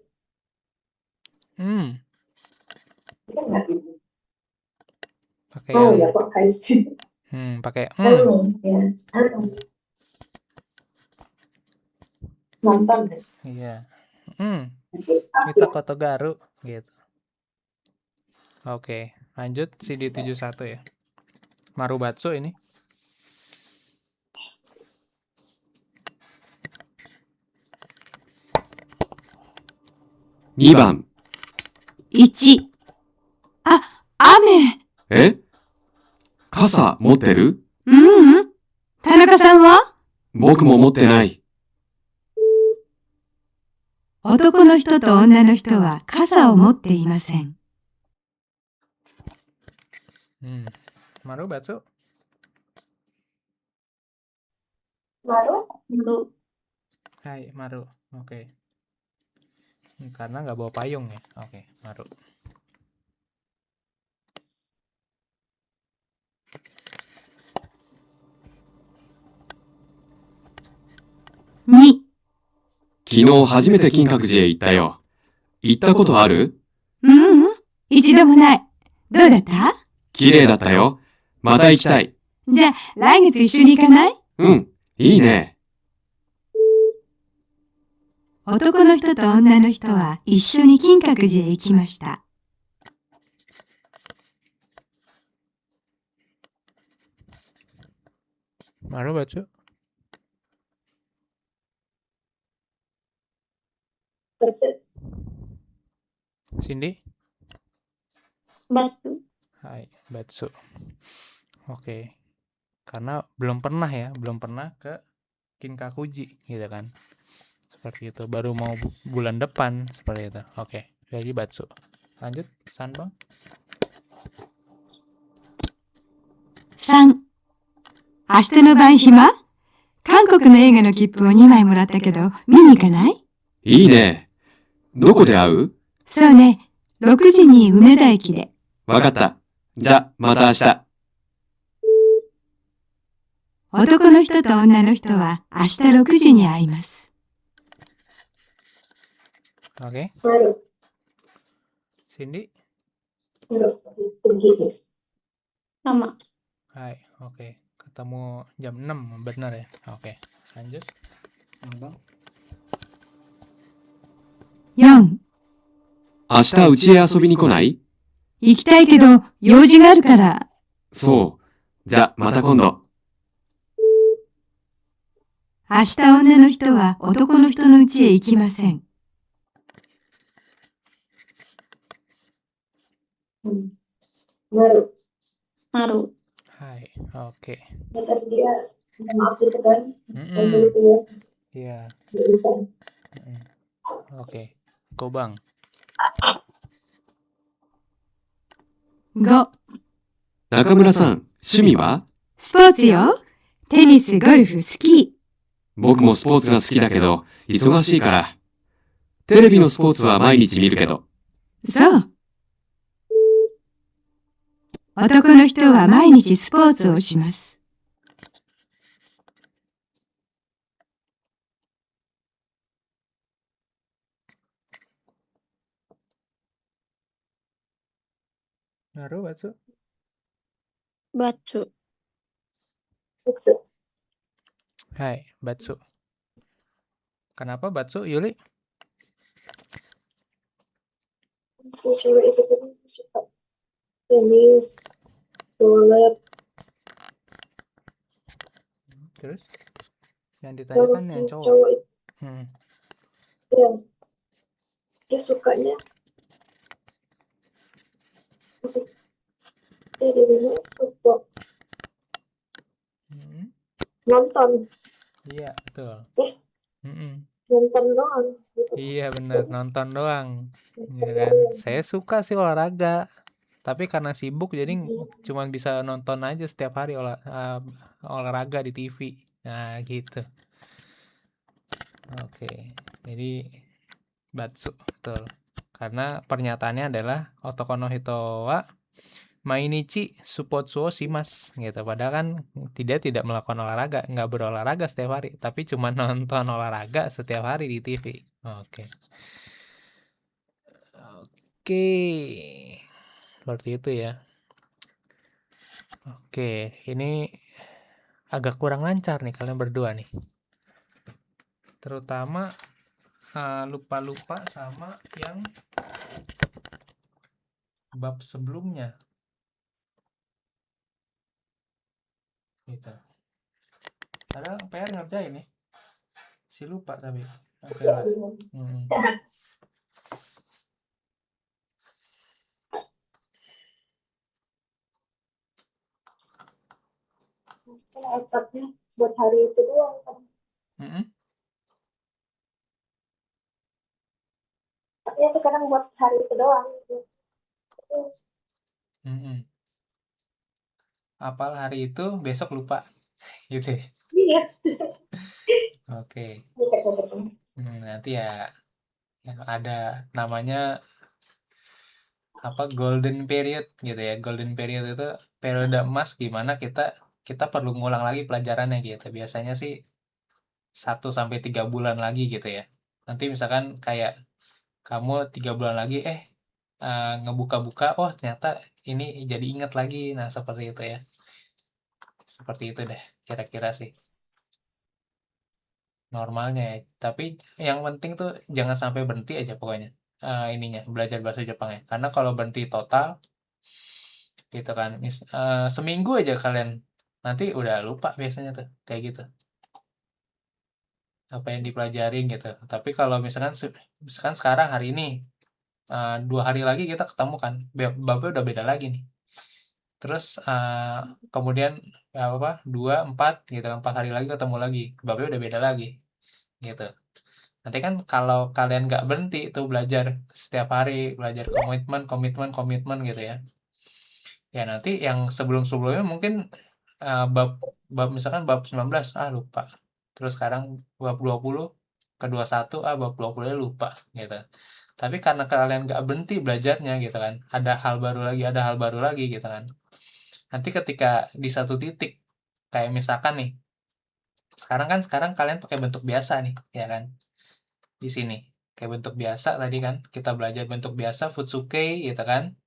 Pakai Oh yang ya kok kayak pakai ya. Nonton deh. iya. Kita Mita Kotogaru gitu. Oke, lanjut CD 71 ya. Marubatsu ini. 2番。 1、あ、雨。え？傘持ってる？ううん。田中さんは？僕も持ってない。男の人と女の人は傘を持っていません。 Marubatsu. Maru. Hai, Maru. Oke. Karena nggak bawa payung ya. Oke, Maru. Ni. 昨日初めて金閣寺へ行ったよ。行ったことある？ううん。一度もない。どうだった？綺麗だったよ。また行きたい。じゃあ、来月一緒に行かない？うん、いいね。男の人と女の人は一緒に金閣寺へ行きました。Marubatsu. Cindy? Batsu. Hai, Batsu. Oke. Karena belum pernah ke Kinkakuji gitu kan. Seperti itu, baru mau bulan depan seperti itu. Oke, jadi Batsu. Lanjut, San Bang. 3、明日の晩暇？韓国の映画の切符を2枚もらったけど、見に行かない？いいね。どこで会う？そうね、6時に梅田駅で。わかった。じゃ、また明日。男の人と女の人は明日6時に会います。 Oke. Maru. Cindy? Maru. Begini. Sama. Hai, oke. Ketemu jam 6, benar ya? Oke, lanjut. Bang. 4、明日うちへ遊びに来ない？行きたいけど、用事があるから。そう。じゃ、また今度。明日女の人は男の人の家へ行きません。Maru. Maru. Hai, oke. Ntar dia maaf gitu kan. Iya. Oke. Go Bang. 5、中村さん、趣味は？スポーツよ。テニス、ゴルフ、スキ僕もスポーツが好きだけど、忙しいから。テレビのスポーツは毎日見るけど。ー。そう。男の人は毎日スポーツをします。Marubatsu. Batsu. Hai, Batsu. Kenapa Batsu, Yuli? Si Shura itu kan suka tenis, roller, Terus? Yang ditanya terus kan si yang cowok. cowok itu ya, dia sukanya dia di rumah suka Nonton. Iya, betul. Eh, Mm-mm. nonton doang gitu. Iya bener, nonton doang. Ya Nonton kan? doang. Saya suka sih olahraga, tapi karena sibuk jadi cuman bisa nonton aja setiap hari olahraga di TV. Nah, gitu. Oke. Jadi Batsu, betul. Karena pernyataannya adalah Otoko no hito wa mainichi supotsu o shimasu gitu. Padahal kan tidak melakukan olahraga, nggak berolahraga setiap hari, tapi cuma nonton olahraga setiap hari di TV. Oke. Oke. Seperti itu ya. Oke, ini agak kurang lancar nih kalian berdua nih. Terutama lupa-lupa sama yang bab sebelumnya. Gitu. Padahal PR ngerjain nih. Si lupa tapi. Oke lah. Kan outputnya buat hari itu doang kan. Tapi itu kadang buat hari itu doang gitu. Apal hari itu, besok lupa. Gitu ya. Iya. Oke. Betul. Nanti ya ada namanya apa golden period gitu ya. Golden period itu periode emas gimana kita perlu ngulang lagi pelajarannya gitu. Biasanya sih 1 sampai 3 bulan lagi gitu ya. Nanti misalkan kayak kamu 3 bulan lagi ngebuka-buka, oh ternyata ini jadi inget lagi. Nah seperti itu ya. Seperti itu deh kira-kira sih normalnya ya. Tapi yang penting tuh jangan sampai berhenti aja pokoknya ininya belajar bahasa Jepang ya. Karena kalau berhenti total gitu kan, seminggu aja kalian nanti udah lupa biasanya tuh kayak gitu apa yang dipelajarin gitu. Tapi kalau misalkan sekarang hari ini 2 hari lagi kita ketemu kan, babnya udah beda lagi nih. Terus kemudian apa 2, 4 gitu, 4 hari lagi ketemu lagi, babnya udah beda lagi gitu. Nanti kan kalau kalian nggak berhenti tuh belajar setiap hari, belajar komitmen, komitmen, komitmen gitu ya. Ya nanti yang sebelum-sebelumnya mungkin bab misalkan bab 19 lupa. Terus sekarang bab 20 ke 21 bab 20 lupa gitu. Tapi karena kalian nggak berhenti belajarnya gitu kan, ada hal baru lagi, ada hal baru lagi gitu kan. Nanti ketika di satu titik kayak misalkan nih, sekarang kalian pakai bentuk biasa nih, ya kan? Di sini kayak bentuk biasa tadi kan kita belajar bentuk biasa futsuke gitu kan.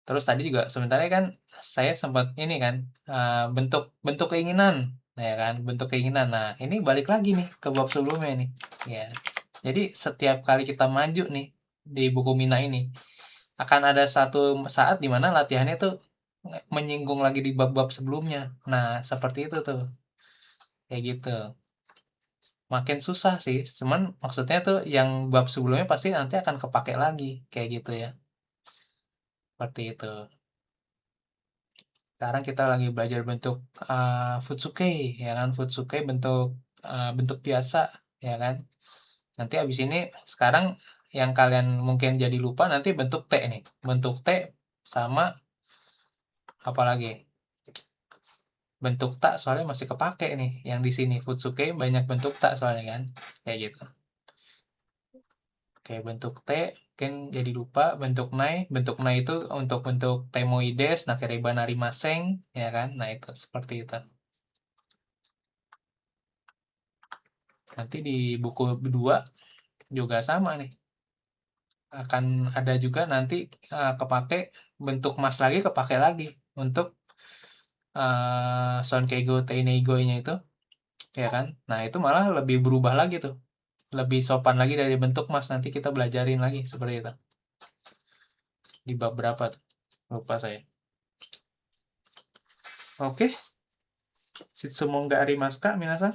Terus tadi juga sebenarnya kan saya sempat ini kan bentuk bentuk keinginan, ya kan, bentuk keinginan. Nah ini balik lagi nih ke bab sebelumnya nih ya. Jadi setiap kali kita maju nih di buku Mina ini akan ada satu saat dimana latihannya tuh menyinggung lagi di bab-bab sebelumnya. Nah seperti itu tuh kayak gitu. Makin susah sih, cuman maksudnya tuh yang bab sebelumnya pasti nanti akan kepake lagi kayak gitu ya. Seperti itu. Sekarang kita lagi belajar bentuk futsuke ya kan, futsuke bentuk biasa ya kan. Nanti habis ini sekarang yang kalian mungkin jadi lupa nanti bentuk T nih. Bentuk T sama apa lagi? Bentuk tak soalnya masih kepake nih yang di sini futsuke banyak bentuk tak soalnya kan. Kayak gitu. Oke, bentuk T mungkin jadi lupa, bentuk nai itu untuk bentuk temoides, nakeriba narimaseng, ya kan? Nah, itu seperti itu. Nanti di buku 2 juga sama nih. Akan ada juga nanti kepake bentuk mas lagi kepake lagi untuk Sonkeigo Teineigo-nya itu, ya kan? Nah, itu malah lebih berubah lagi tuh. Lebih sopan lagi dari bentuk mas nanti kita belajarin lagi seperti itu. Di bab berapa tuh? Lupa saya. Oke. Shitsumo ga arimasu ka, minasan?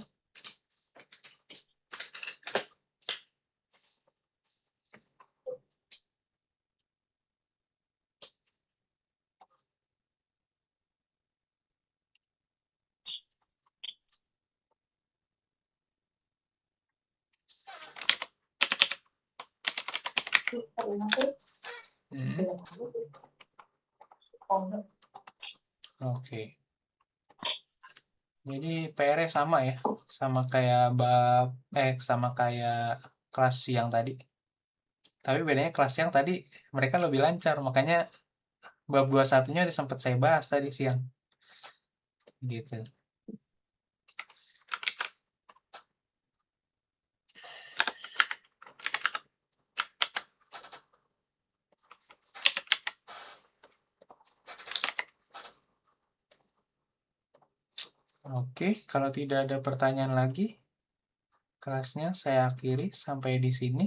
Hmm, Oke. Jadi PR-nya sama ya, sama kayak sama kayak kelas siang tadi. Tapi bedanya kelas siang tadi mereka lebih lancar, makanya bab 21-nya udah sempat saya bahas tadi siang. Gitu. Oke, kalau tidak ada pertanyaan lagi, kelasnya saya akhiri sampai di sini.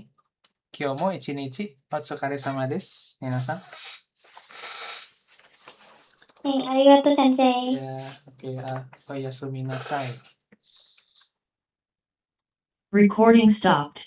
Kyomo ichinichi otsukare-sama desu, minasan. ありがとう、先生。 Ya, oke, oyasumi nasai. Recording stopped.